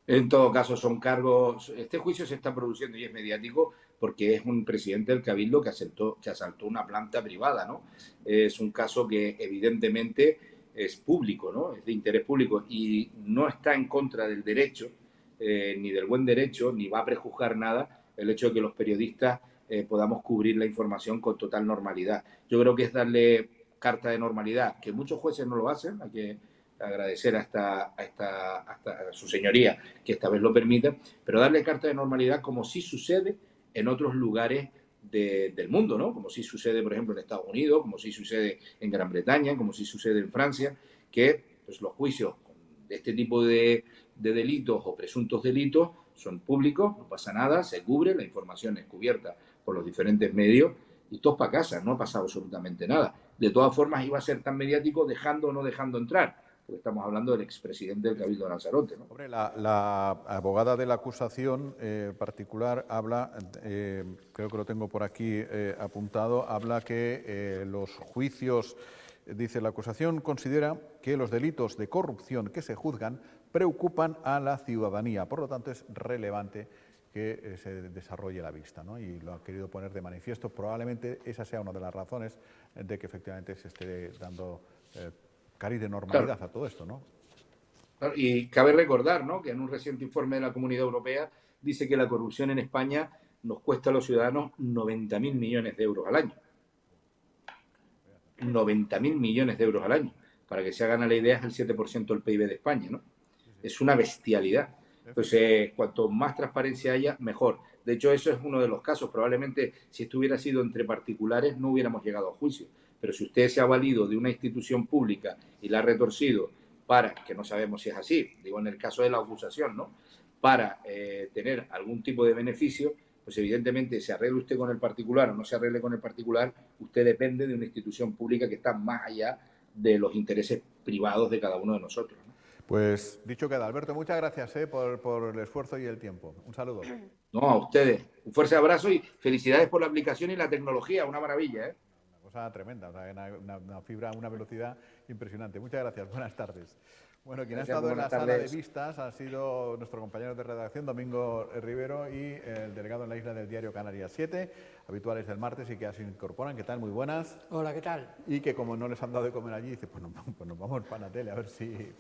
En todo caso, son cargos... Este juicio se está produciendo y es mediático porque es un presidente del Cabildo que asaltó una planta privada, ¿no? Es un caso que evidentemente es público, ¿no? Es de interés público y no está en contra del derecho, ni del buen derecho, ni va a prejuzgar nada el hecho de que los periodistas podamos cubrir la información con total normalidad. Yo creo que es darle carta de normalidad, que muchos jueces no lo hacen, hay que agradecer a su señoría que esta vez lo permita, pero darle carta de normalidad como sí sucede en otros lugares del mundo, ¿no? Como sí sucede, por ejemplo, en Estados Unidos, como sí sucede en Gran Bretaña, como sí sucede en Francia, que pues, los juicios de este tipo de delitos o presuntos delitos son públicos, no pasa nada, se cubre, la información es cubierta por los diferentes medios y todos para casa, no ha pasado absolutamente nada. De todas formas, iba a ser tan mediático dejando o no dejando entrar, porque estamos hablando del expresidente del Cabildo de Lanzarote, ¿no? Hombre, la abogada de la acusación particular habla, creo que lo tengo por aquí apuntado, habla que los juicios, dice la acusación, considera que los delitos de corrupción que se juzgan preocupan a la ciudadanía. Por lo tanto, es relevante que se desarrolle la vista, ¿no? Y lo ha querido poner de manifiesto. Probablemente esa sea una de las razones de que efectivamente se esté dando cariz de normalidad a todo esto, ¿no? Y cabe recordar, ¿no?, que en un reciente informe de la Comunidad Europea dice que la corrupción en España nos cuesta a los ciudadanos 90.000 millones de euros al año. 90.000 millones de euros al año. Para que se hagan a la idea, es el 7% del PIB de España, ¿no? Es una bestialidad. Entonces, cuanto más transparencia haya, mejor. De hecho, eso es uno de los casos. Probablemente, si esto hubiera sido entre particulares, no hubiéramos llegado a juicio. Pero si usted se ha valido de una institución pública y la ha retorcido para, que no sabemos si es así, digo en el caso de la acusación, ¿no?, para tener algún tipo de beneficio, pues evidentemente se arregle usted con el particular o no se arregle con el particular, usted depende de una institución pública que está más allá de los intereses privados de cada uno de nosotros, ¿no? Pues dicho queda. Alberto, muchas gracias por el esfuerzo y el tiempo. Un saludo. No, a ustedes. Un fuerte abrazo y felicidades por la aplicación y la tecnología. Una maravilla, ¿eh? Una cosa tremenda, o sea, una fibra, una velocidad impresionante. Muchas gracias. Buenas tardes. Bueno, quien Gracias, ha estado en la buenas sala de tardes. vistas ha sido nuestro compañero de redacción, Domingo Rivero, y el delegado en la isla del diario Canarias 7, habituales del martes y que ya se incorporan. ¿Qué tal? Muy buenas. Hola, ¿qué tal? Y que como no les han dado de comer allí, dice, pues nos vamos para la tele a ver si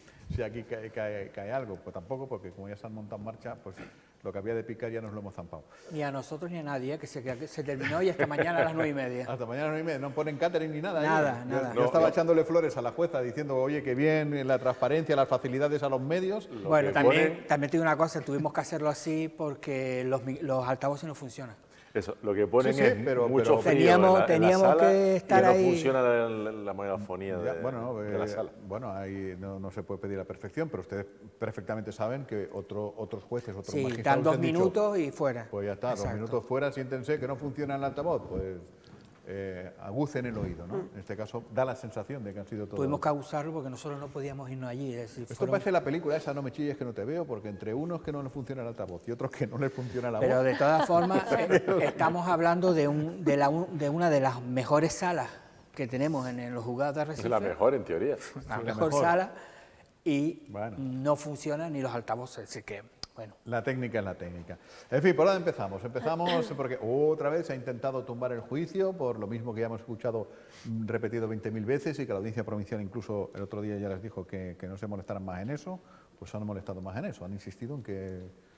aquí cae algo. Pues tampoco, porque como ya se han montado en marcha, pues lo que había de picar ya nos lo hemos zampado. Ni a nosotros ni a nadie, que se terminó y hasta mañana a las 9:30. Hasta mañana a las 9:30, no ponen catering ni nada. Nada, nada. Yo estaba echándole flores a la jueza diciendo, oye, qué bien, la transparencia, las facilidades a los medios. Bueno, también te digo una cosa, tuvimos que hacerlo así porque los altavoces no funcionan. Eso, lo que ponen Sí, es pero mucho frío teníamos en la sala que estar y no ahí. funciona la megafonía de la sala. Bueno, ahí no se puede pedir la perfección, pero ustedes perfectamente saben que otros jueces, otros Sí, magistrados dan 2 han dicho, minutos y fuera. pues ya está, Exacto. 2 minutos fuera, siéntense, que no funciona el altavoz, pues agucen el oído, ¿no? En este caso da la sensación de que han sido todos. Tuvimos que abusarlo porque nosotros no podíamos irnos allí. Es decir, Esto parece la película esa, No me chilles que no te veo, porque entre unos que no les funciona el altavoz y otros que no les funciona la voz. Pero de todas formas, estamos hablando de una de las mejores salas que tenemos en los juzgados de Arrecife. Es la mejor en teoría. La Sí, mejor sala y Bueno. no funcionan ni los altavoces, así que, bueno. La técnica es la técnica. En fin, ¿por dónde empezamos? Empezamos porque otra vez se ha intentado tumbar el juicio, por lo mismo que ya hemos escuchado repetido 20.000 veces y que la audiencia provincial incluso el otro día ya les dijo que no se molestaran más en eso, pues han molestado más en eso, han insistido en que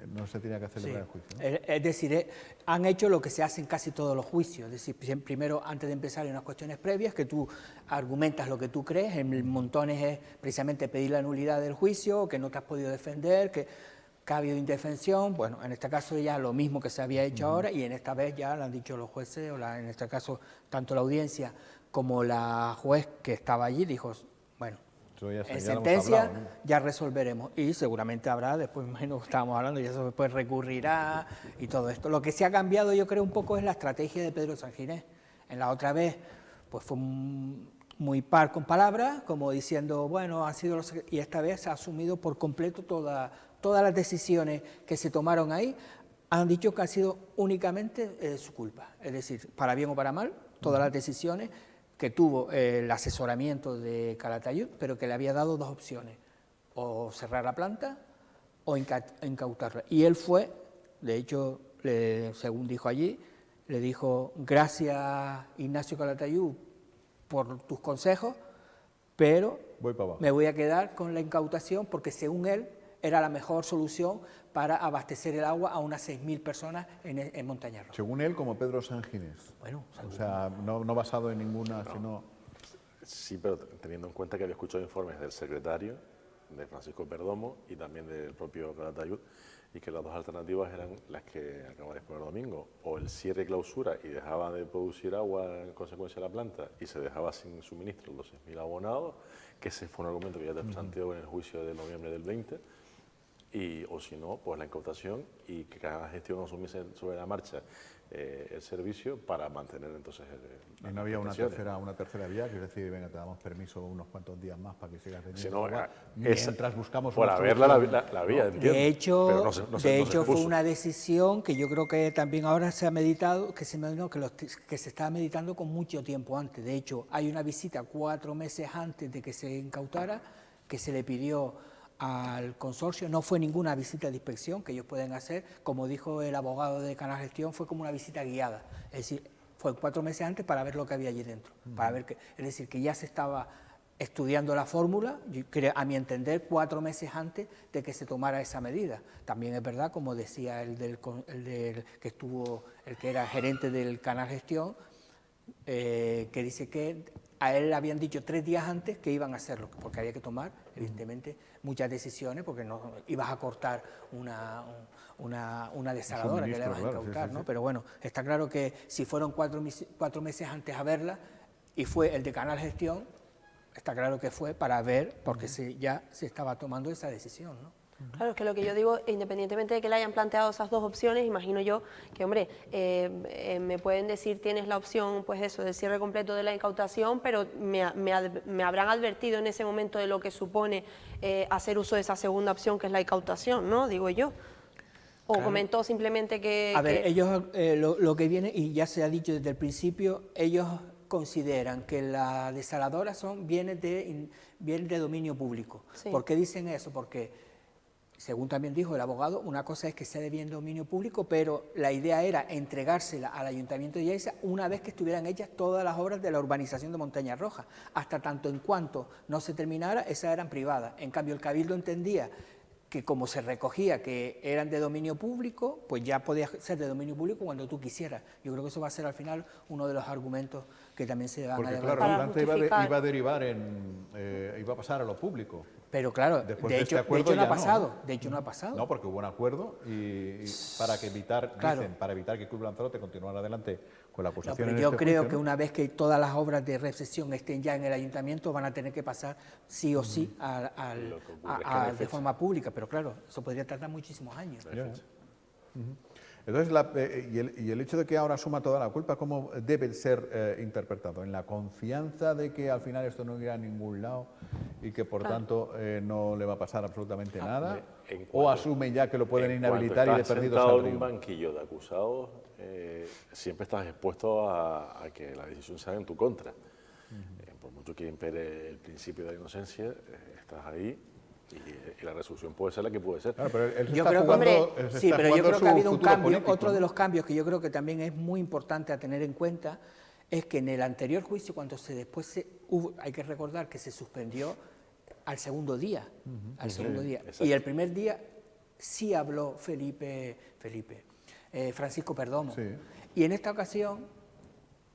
no se tenía que celebrar el juicio, ¿no? Es decir, han hecho lo que se hace en casi todos los juicios. Es decir, primero, antes de empezar, hay unas cuestiones previas que tú argumentas lo que tú crees. En montones es precisamente pedir la nulidad del juicio, que no te has podido defender, que ha habido indefensión. Bueno, en este caso ya lo mismo que se había hecho ahora y en esta vez ya lo han dicho los jueces, en este caso tanto la audiencia como la juez que estaba allí dijo, bueno, Eso ya en lo hemos sentencia hablado, ¿no? ya resolveremos y seguramente habrá, después imagino que estábamos hablando y eso después recurrirá y todo esto. Lo que se ha cambiado yo creo un poco es la estrategia de Pedro Sanginés. En la otra vez pues fue muy par con palabras, como diciendo, bueno, han sido los... Y esta vez se ha asumido por completo todas las decisiones que se tomaron ahí, han dicho que han sido únicamente su culpa. Es decir, para bien o para mal, todas las decisiones que tuvo el asesoramiento de Calatayud, pero que le había dado dos opciones, o cerrar la planta o incautarla. Y él fue, de hecho, según dijo allí, le dijo, gracias Ignacio Calatayud por tus consejos, pero me voy a quedar con la incautación porque según él era la mejor solución para abastecer el agua a unas 6.000 personas en Montaña Roja. Según él, como Pedro Sanginés. Bueno, o sea, no basado en ninguna, sino... Sí, pero teniendo en cuenta que había escuchado informes del secretario, de Francisco Perdomo, y también del propio Calatayud, y que las dos alternativas eran las que acaba de exponer Domingo, o el cierre y clausura y dejaba de producir agua en consecuencia de la planta y se dejaba sin suministro los 6.000 abonados, que ese fue un argumento que ya te planteó en el juicio de noviembre del 20, o si no, pues la incautación y que cada gestión asumiese sobre la marcha el servicio para mantener entonces ¿Y no había una tercera vía? Que es decir, venga, te damos permiso unos cuantos días más para que sigas teniendo agua, mientras buscamos por haberla la vía, entiendo. De hecho, pero no se fue una decisión que yo creo que también ahora se ha meditado, que se estaba meditando con mucho tiempo antes. De hecho, hay una visita 4 meses antes de que se incautara, que se le pidió al consorcio. No fue ninguna visita de inspección que ellos pueden hacer, como dijo el abogado de Canal Gestión, fue como una visita guiada, es decir, fue 4 meses antes para ver lo que había allí dentro, para ver es decir, que ya se estaba estudiando la fórmula, a mi entender 4 meses antes de que se tomara esa medida. También es verdad, como decía el que era gerente del Canal Gestión, que dice que a él le habían dicho 3 días antes que iban a hacerlo, porque había que tomar, evidentemente, muchas decisiones, porque no ibas a cortar una desaladora que le ibas a incautar, ¿no? Pero bueno, está claro que si fueron 4 meses antes a verla, y fue el de Canal Gestión, está claro que fue para ver, porque ya se estaba tomando esa decisión, ¿no? Claro, es que lo que yo digo, independientemente de que le hayan planteado esas 2 opciones, imagino yo que, hombre, me pueden decir, tienes la opción, pues eso, del cierre completo de la incautación, pero me habrán advertido en ese momento de lo que supone hacer uso de esa segunda opción, que es la incautación, ¿no? Digo yo. O claro. Comentó simplemente que... A ver, ellos, lo que viene, y ya se ha dicho desde el principio, ellos consideran que las desaladoras son bienes de dominio público. Sí. ¿Por qué dicen eso? Porque, según también dijo el abogado, una cosa es que sea de bien dominio público, pero la idea era entregársela al Ayuntamiento de Yaiza una vez que estuvieran hechas todas las obras de la urbanización de Montaña Roja. Hasta tanto en cuanto no se terminara, esas eran privadas. En cambio, el Cabildo entendía que como se recogía que eran de dominio público, pues ya podía ser de dominio público cuando tú quisieras. Yo creo que eso va a ser al final uno de los argumentos que también se van a debatir. Porque claro, la planta iba a derivar iba a pasar a lo público. Pero claro, de hecho no ha pasado, de hecho no ha pasado. No, porque hubo un acuerdo y para evitar que Club Lanzarote continuara adelante con la acusación. No, pero yo creo que una vez que todas las obras de recepción estén ya en el ayuntamiento, van a tener que pasar sí o sí de forma pública, pero claro, eso podría tardar muchísimos años. Entonces, y el hecho de que ahora asuma toda la culpa, ¿cómo debe ser interpretado? ¿En la confianza de que al final esto no irá a ningún lado y que por tanto no le va a pasar absolutamente nada? ¿O asume ya que lo pueden inhabilitar y de perdidos al río? En un banquillo de acusados, siempre estás expuesto a que la decisión se haga en tu contra. Por mucho que impere el principio de la inocencia, estás ahí. Y la resolución puede ser la que puede ser. Claro, pero él yo creo que ha habido un cambio. Político, otro de los cambios que yo creo que también es muy importante a tener en cuenta es que en el anterior juicio, cuando hay que recordar que se suspendió al segundo día, y el primer día sí habló Francisco Perdomo, y en esta ocasión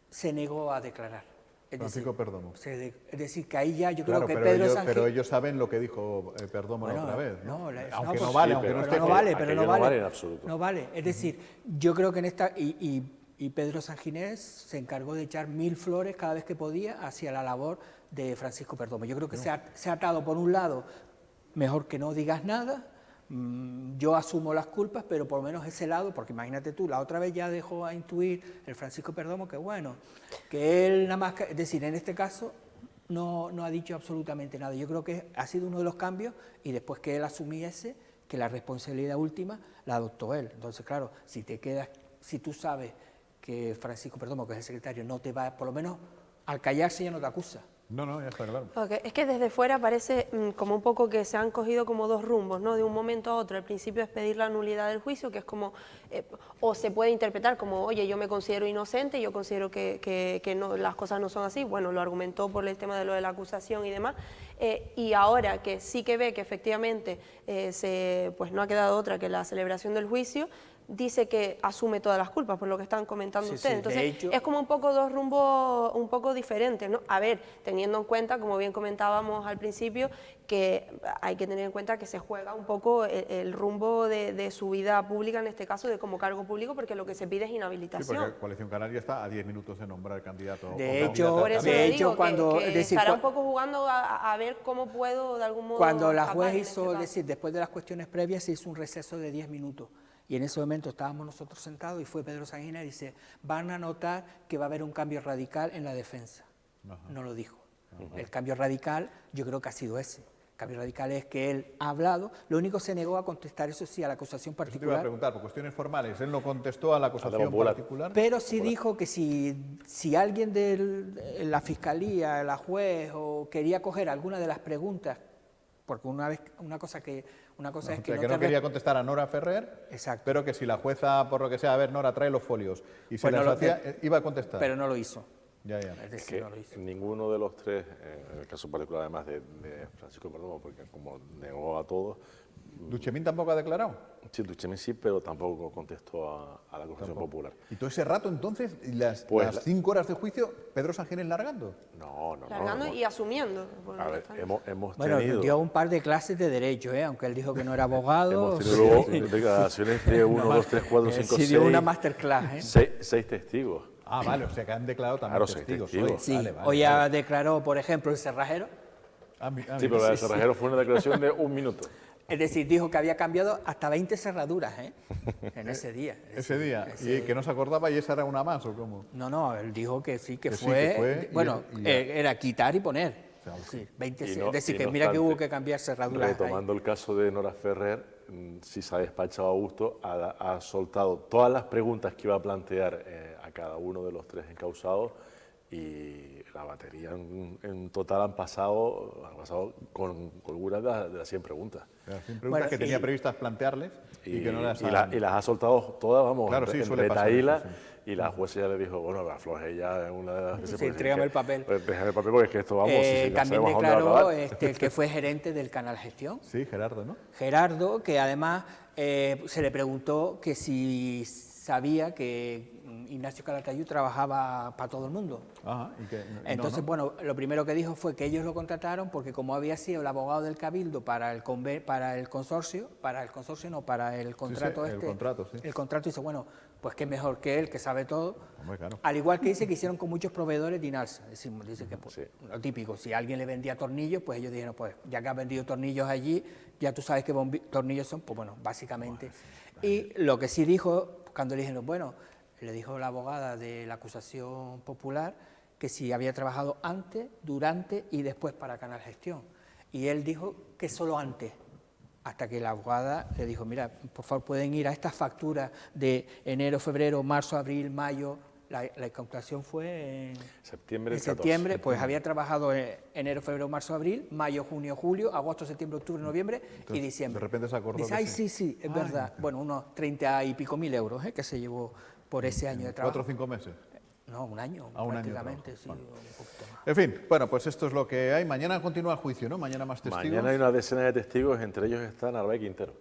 se negó a declarar. Francisco Perdomo. Es decir, que ahí ya yo creo que Pedro Sánchez... Pero ellos saben lo que dijo Perdomo la otra vez, ¿no? Aunque no vale en absoluto. No vale. Es decir, yo creo que en esta... Y Pedro Sanginés se encargó de echar 1000 flores cada vez que podía hacia la labor de Francisco Perdomo. Yo creo que se ha atado, por un lado, mejor que no digas nada, yo asumo las culpas, pero por lo menos ese lado, porque imagínate tú, la otra vez ya dejó a intuir el Francisco Perdomo que bueno, que él nada más, es decir, en este caso no ha dicho absolutamente nada. Yo creo que ha sido uno de los cambios y después que él asumiese que la responsabilidad última la adoptó él. Entonces, claro, si tú sabes que Francisco Perdomo, que es el secretario, no te va, por lo menos al callarse ya no te acusa. No, ya está claro. Okay. Es que desde fuera parece como un poco que se han cogido como 2 rumbos, ¿no? De un momento a otro. Al principio es pedir la nulidad del juicio, que es como, o se puede interpretar como, oye, yo me considero inocente, yo considero que no, las cosas no son así. Bueno, lo argumentó por el tema de lo de la acusación y demás. Y ahora que sí que ve que efectivamente pues no ha quedado otra que la celebración del juicio, dice que asume todas las culpas, por lo que están comentando Sí, ustedes. sí, Entonces, de hecho, es como un poco dos rumbos un poco diferentes, ¿no? A ver, teniendo en cuenta, como bien comentábamos al principio, que hay que tener en cuenta que se juega un poco el rumbo de su vida pública, en este caso, de como cargo público, porque lo que se pide es Sí, inhabilitación. porque Coalición Canaria está a 10 minutos de nombrar candidato. o De hecho, candidata. Por eso de le hecho, digo que- cuando- que es decir, estará cua- un poco jugando a ver cómo puedo, de algún modo, Cuando la escapar juez en hizo, este es caso. decir, después de las cuestiones previas se hizo un receso de 10 minutos y en ese momento estábamos nosotros sentados y fue Pedro Sangina y dice, van a notar que va a haber un cambio radical en la defensa. No lo dijo. El cambio radical yo creo que ha sido ese. El cambio radical es que él ha hablado, lo único se negó a contestar, eso sí, a la acusación Eso te iba a particular. preguntar, por cuestiones formales. Él no contestó a la acusación popular. particular. Pero sí dijo que si alguien de la fiscalía, la juez, o quería coger alguna de las preguntas, porque una cosa es que O no sea, te que no quería contestar a Nora Ferrer, Exacto. pero que si la jueza, por lo que sea, a ver, Nora, trae los folios, y si Pues no las lo- hacía, iba a contestar. pero no lo hizo. Ya. Es Es decir, que no lo hizo. ninguno de los tres, en el caso particular además de Francisco Perdomo, porque como negó a todos, ¿Duchemín tampoco ha declarado? sí, Duchemín sí, pero tampoco contestó a la acusación popular. ¿Y todo ese rato entonces, y las Pues 5 horas de juicio, Pedro Sánchez largando? No. Largando y asumiendo. por A lo ver, que está. hemos Bueno, tenido... dio un par de clases de derecho, aunque él dijo que no era abogado. Hemos tenido luego declaraciones de 1, 2, 3, 4, 5, 6... sí, dio una masterclass. 6 testigos. Ah, vale, o sea que han declarado también Claro, seis testigos. testigos. hoy. Sí, Vale, hoy ya declaró, por ejemplo, el cerrajero. Sí, pero la de Cerrajero fue una declaración de 1 minuto. Es decir, dijo que había cambiado hasta 20 cerraduras en ese día. Ese día, ese- y que no se acordaba y esa era una más, ¿o cómo? No, él dijo que sí, que Que sí, fue. que fue, Bueno, y ya. era quitar y poner. sea, Sí, 20, Y no- es decir, y que no mira que obstante, hubo que cambiar cerraduras. ahí. Retomando el caso de Nora Ferrer, si se ha despachado a gusto, ha soltado todas las preguntas que iba a plantear a cada uno de los tres encausados y la batería en total han pasado con holgura de las 100 preguntas. Las 100 preguntas Bueno, que tenía previstas plantearles y que no las han... y las ha soltado todas, vamos, Claro, sí, en suele pasar retaíla, eso, sí. y la jueza ya le dijo, bueno, afloje ya en una de las veces. Sí, entrégame el papel. Déjame el papel porque es que esto, vamos, si ya También sabemos a dónde va a declaró acabar. el que fue gerente del Canal Gestión, Sí, Gerardo, ¿no? Gerardo, que además se le preguntó que si sabía que Ignacio Calatayud trabajaba para todo el mundo. Ajá, y que... Entonces, no. bueno, lo primero que dijo fue que ellos lo contrataron porque como había sido el abogado del Cabildo para el consorcio, para el contrato el contrato, sí. el contrato dice, bueno, pues qué mejor que él, que sabe todo. Hombre, claro. Al igual que dice que hicieron con muchos proveedores de INALSA. Dice que pues, Sí. lo típico, si alguien le vendía tornillos, pues ellos dijeron, pues ya que has vendido tornillos allí, ya tú sabes qué tornillos son, pues bueno, básicamente. Y lo que sí dijo, cuando le dijeron, bueno, le dijo la abogada de la acusación popular que si había trabajado antes, durante y después para Canal Gestión. Y él dijo que solo antes, hasta que la abogada le dijo, mira, por favor pueden ir a estas facturas de enero, febrero, marzo, abril, mayo. La incautación fue en Septiembre, en el 14. septiembre, pues había trabajado en enero, febrero, marzo, abril, mayo, junio, julio, agosto, septiembre, octubre, noviembre y diciembre. de repente se acordó Dice, que ay, sí". sí, es verdad. Bueno, unos 30 y pico mil euros que se llevó por ese año de trabajo. 4 o 5 meses. No, un año, Ah, un año de prácticamente, trabajo. sí, un poquito más. En fin, bueno, pues esto es lo que hay. Mañana continúa el juicio, ¿no? Mañana más testigos. Mañana hay una decena de testigos, entre ellos está Narváez Quintero,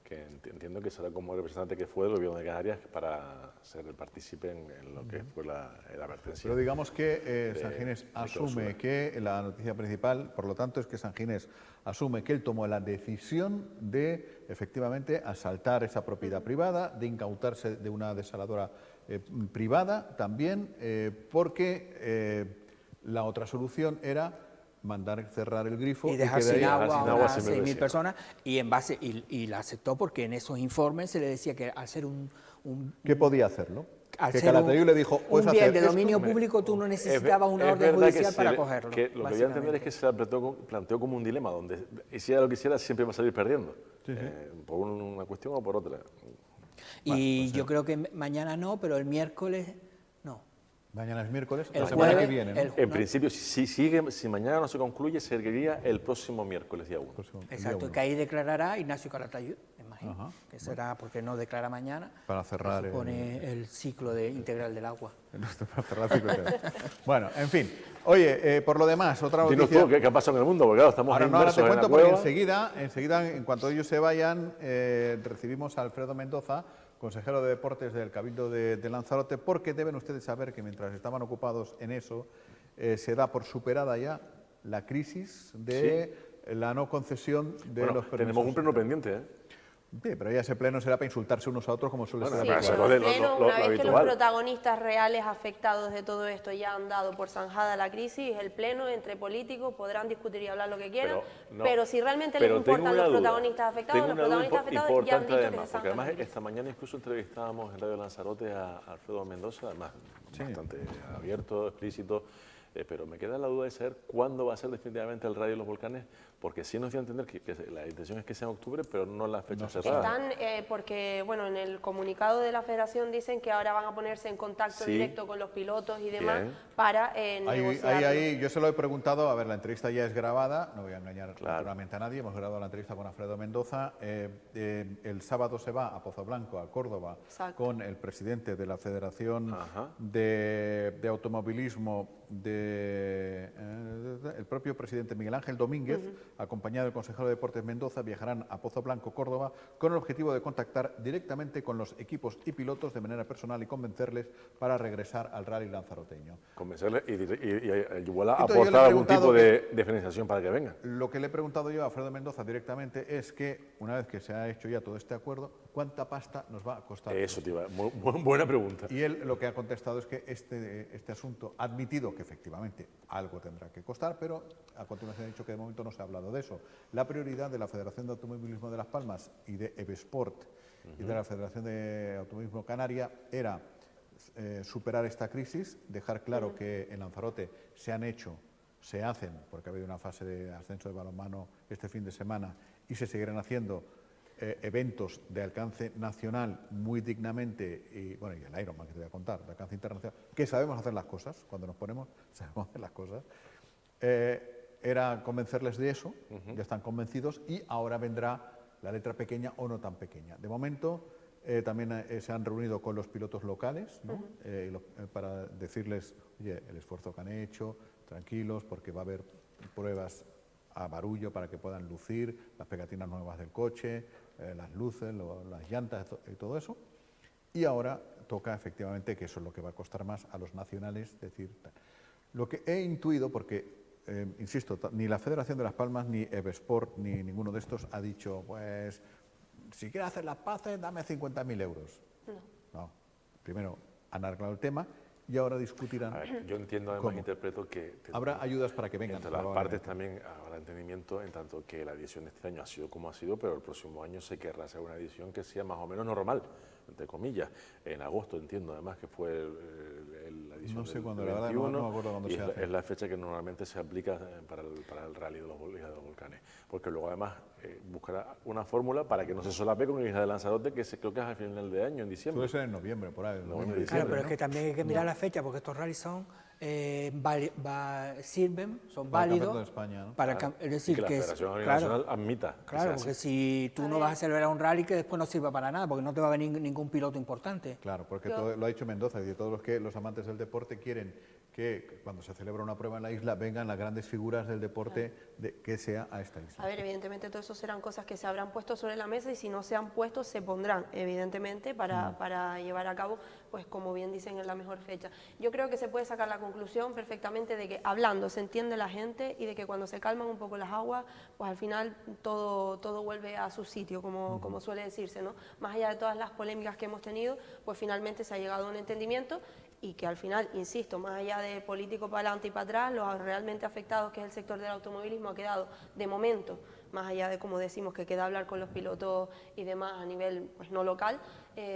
que entiendo que será como representante que fue del gobierno de Canarias para ser el partícipe en lo que fue la advertencia. Pero digamos que San Ginés de asume clausura. que la noticia principal, por lo tanto, es que San Ginés asume que él tomó la decisión de efectivamente asaltar esa propiedad privada, de incautarse de una desaladora privada también, porque la otra solución era mandar cerrar el grifo Y dejar que de sin ahí- agua sin a agua unas siempre 6.000 decía. personas y la aceptó porque en esos informes se le decía que al ser un ¿Qué podía hacerlo? al Que ser Calatayud le dijo, "Puedes un bien hacer de esto". dominio Hombre, público, tú no Es necesitabas una es orden verdad que judicial se para le- cogerlo. que lo que voy a entender es que se la planteó como un dilema, donde hiciera lo que hiciera siempre va a salir perdiendo, por una cuestión o por otra. Y yo creo que mañana no, pero el miércoles no. Mañana es miércoles, El la semana jueves, que viene, ¿no? el- En no. principio, si mañana no se concluye, se seguiría el próximo miércoles, día 1. Próximo- el día Exacto, 1. que ahí declarará Ignacio Calatayud, me imagino, Ajá, que será porque no declara mañana, Para cerrar que supone el ciclo integral del agua. Para cerrar el ciclo entero. Bueno, en fin. Oye, por lo demás, otra Dinos noticia. tú, ¿qué ha pasado en el mundo? Porque claro, estamos Ahora te inmersos en cuento la porque cueva. enseguida, en cuanto ellos se vayan, recibimos a Alfredo Mendoza consejero de Deportes del Cabildo de Lanzarote, porque deben ustedes saber que mientras estaban ocupados en eso, se da por superada ya la crisis de la no concesión de los permisos. Tenemos un pleno pendiente, ¿eh? Sí, pero ya ese pleno será para insultarse unos a otros como suele ser. Sí, pero el pleno, una vez que los protagonistas reales afectados de todo esto ya han dado por zanjada la crisis, el pleno entre políticos podrán discutir y hablar lo que quieran, pero si realmente les importan los protagonistas afectados, ya han dicho que se porque además esta mañana incluso entrevistábamos en Radio Lanzarote a Alfredo Mendoza, además bastante abierto, explícito, pero me queda la duda de saber cuándo va a ser definitivamente el Radio de los Volcanes, porque sí nos dio a entender que la intención es que sea en octubre, pero no la fecha cerrada. Están, porque bueno, en el comunicado de la Federación dicen que ahora van a ponerse en contacto directo con los pilotos y demás para negociar. Yo se lo he preguntado, a ver, la entrevista ya es grabada, no voy a engañar naturalmente a nadie, hemos grabado la entrevista con Alfredo Mendoza, el sábado se va a Pozoblanco, a Córdoba, con el presidente de la Federación de Automovilismo, el propio presidente Miguel Ángel Domínguez, acompañado del consejero de Deportes Mendoza, viajarán a Pozoblanco, Córdoba, con el objetivo de contactar directamente con los equipos y pilotos de manera personal y convencerles para regresar al rally lanzaroteño. Convencerles y igual aportar algún tipo de financiación para que vengan. Lo que le he preguntado yo a Alfredo Mendoza directamente es que, una vez que se ha hecho ya todo este acuerdo, ¿cuánta pasta nos va a costar? Eso, tío, buena pregunta. Y él lo que ha contestado es que este asunto ha admitido que efectivamente algo tendrá que costar, pero a continuación ha dicho que de momento no se ha hablado de eso. La prioridad de la Federación de Automovilismo de Las Palmas y de Evesport y de la Federación de Automovilismo Canaria era superar esta crisis, dejar claro que en Lanzarote se hacen, porque ha habido una fase de ascenso de balonmano este fin de semana y se seguirán haciendo eventos de alcance nacional muy dignamente, y bueno, y el Ironman que te voy a contar, de alcance internacional, que sabemos hacer las cosas, cuando nos ponemos, sabemos hacer las cosas. Era convencerles de eso, ya están convencidos, y ahora vendrá la letra pequeña o no tan pequeña. De momento también se han reunido con los pilotos locales, ¿no? Para decirles, oye, el esfuerzo que han hecho, tranquilos, porque va a haber pruebas a barullo para que puedan lucir las pegatinas nuevas del coche, las luces, las llantas y todo eso. Y ahora toca efectivamente, que eso es lo que va a costar más a los nacionales, decir, lo que he intuido, porque insisto, ni la Federación de Las Palmas, ni Evesport, ni ninguno de estos ha dicho, pues, si quieres hacer las paces, dame 50.000 euros. No. Primero han arreglado el tema y ahora discutirán. A ver, yo entiendo, además, interpreto que habrá ayudas para que vengan. Entre las partes también habrá entendimiento, en tanto que la edición de este año ha sido como ha sido, pero el próximo año se querrá hacer una edición que sea más o menos normal, entre comillas. En agosto entiendo, además, que fue la edición no sé del cuándo, la verdad, no me acuerdo cuándo se hace. Es la fecha que normalmente se aplica para el rally de los volcanes, porque luego además buscará una fórmula para que no se solape con el Isla de Lanzarote, que creo que es a final de año, en diciembre. Puede ser en noviembre, por ahí. Claro, pero es que también hay que mirar la fecha, porque estos rallies son son válidos de España, ¿no? para es decir, que la Federación Nacional admita. Claro, porque si tú no vas a celebrar un rally que después no sirva para nada, porque no te va a venir ningún piloto importante. Claro, porque lo ha dicho Mendoza, y todos los amantes del deporte quieren que cuando se celebra una prueba en la isla vengan las grandes figuras del deporte que sea a esta isla. A ver, evidentemente todo eso serán cosas que se habrán puesto sobre la mesa y si no se han puesto se pondrán, evidentemente, para llevar a cabo, pues como bien dicen, en la mejor fecha. Yo creo que se puede sacar la conclusión perfectamente de que hablando se entiende la gente y de que cuando se calman un poco las aguas, pues al final todo vuelve a su sitio, como suele decirse, ¿no? Más allá de todas las polémicas que hemos tenido, pues finalmente se ha llegado a un entendimiento y que al final, insisto, más allá de político para adelante y para atrás, los realmente afectados, que es el sector del automovilismo, ha quedado de momento, más allá de, como decimos, que queda hablar con los pilotos y demás a nivel pues, no local,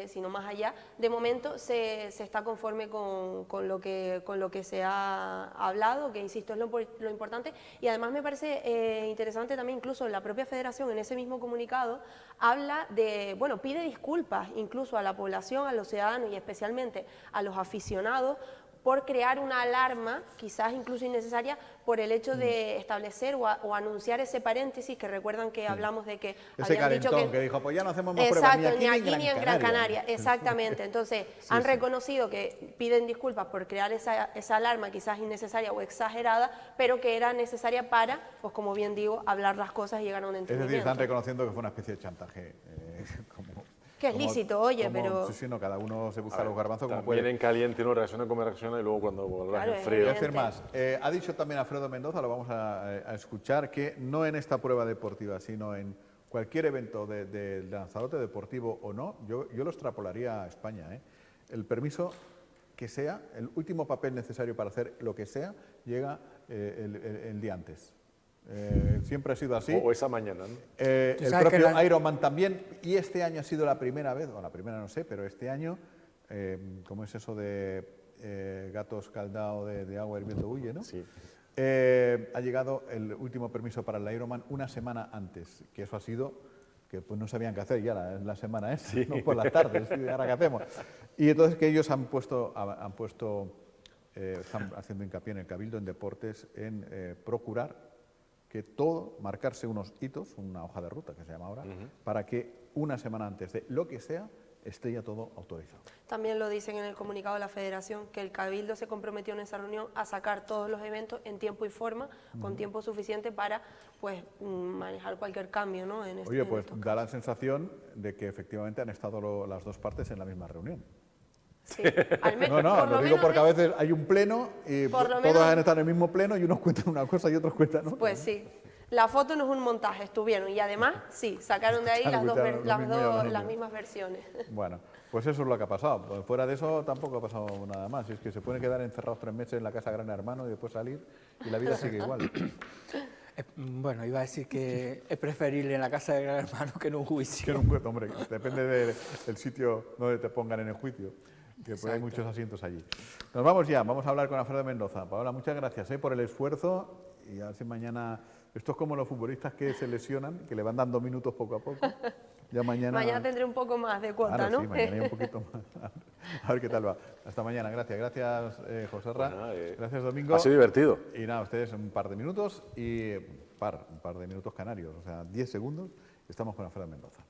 sino más allá, de momento se está conforme con lo que se ha hablado, que insisto es lo importante, y además me parece interesante también, incluso la propia federación en ese mismo comunicado habla de, bueno, pide disculpas incluso a la población, a los ciudadanos y especialmente a los aficionados por crear una alarma, quizás incluso innecesaria, por el hecho de establecer o anunciar ese paréntesis, que recuerdan que hablamos de que ese habían dicho que dijo, pues ya no hacemos más pruebas ni aquí ni en Gran Canaria. Exactamente, entonces han reconocido que piden disculpas por crear esa alarma quizás innecesaria o exagerada, pero que era necesaria para, pues como bien digo, hablar las cosas y llegar a un entendimiento. Es decir, están reconociendo que fue una especie de chantaje, Que es lícito, oye, pero... Sí, no, cada uno se busca A ver, los garbanzos como también puede. en caliente uno reacciona como reacciona y luego cuando vuelvas Claro, en es frío. Voy a hacer más. Ha dicho también Alfredo Mendoza, lo vamos a escuchar, que no en esta prueba deportiva, sino en cualquier evento de Lanzarote, deportivo o no, yo lo extrapolaría a España. El permiso que sea, el último papel necesario para hacer lo que sea, llega el día antes. Siempre ha sido así. O esa mañana, ¿no? El propio Ironman también, y este año ha sido la primera vez, o la primera no sé, pero este año, ¿cómo es eso de gato escaldado de agua hirviendo huye, no? Sí. Ha llegado el último permiso para el Ironman una semana antes, que eso ha sido que pues no sabían qué hacer ya la semana esta, Sí. no por las tardes, ¿y ahora qué hacemos? Y entonces que ellos están haciendo hincapié en el Cabildo en Deportes en procurar que todo, marcarse unos hitos, una hoja de ruta que se llama ahora, para que una semana antes de lo que sea, esté ya todo autorizado. También lo dicen en el comunicado de la Federación, que el Cabildo se comprometió en esa reunión a sacar todos los eventos en tiempo y forma, con tiempo suficiente para pues manejar cualquier cambio, ¿no? Oye, pues da la sensación de que efectivamente han estado las dos partes en la misma reunión. Sí, al menos, No, lo digo porque a veces hay un pleno y todos han estado en el mismo pleno y unos cuentan una cosa y otros cuentan otra. Pues sí. La foto no es un montaje, estuvieron y además, sí, sacaron de ahí las mismas versiones. Bueno, pues eso es lo que ha pasado. Pues fuera de eso tampoco ha pasado nada más. Es que se pueden quedar encerrados 3 meses en la casa Gran Hermano y después salir y la vida sigue igual. Bueno, iba a decir que es preferible en la casa de Gran Hermano que en un juicio. Que en un juicio, hombre, depende del sitio donde te pongan en el juicio. Que pues hay muchos asientos allí. Nos vamos ya, vamos a hablar con Alfredo Mendoza. Paola, muchas gracias por el esfuerzo y a ver si mañana... Esto es como los futbolistas que se lesionan, que le van dando minutos poco a poco. Ya mañana Tendré un poco más de cuota, claro, ¿no? Sí, mañana hay un poquito más. A ver qué tal va. Hasta mañana, gracias. Gracias, Joserra. Gracias, Domingo. Ha sido divertido. Y nada, ustedes un par de minutos y un par de minutos canarios, o sea, 10 segundos. Estamos con Alfredo Mendoza.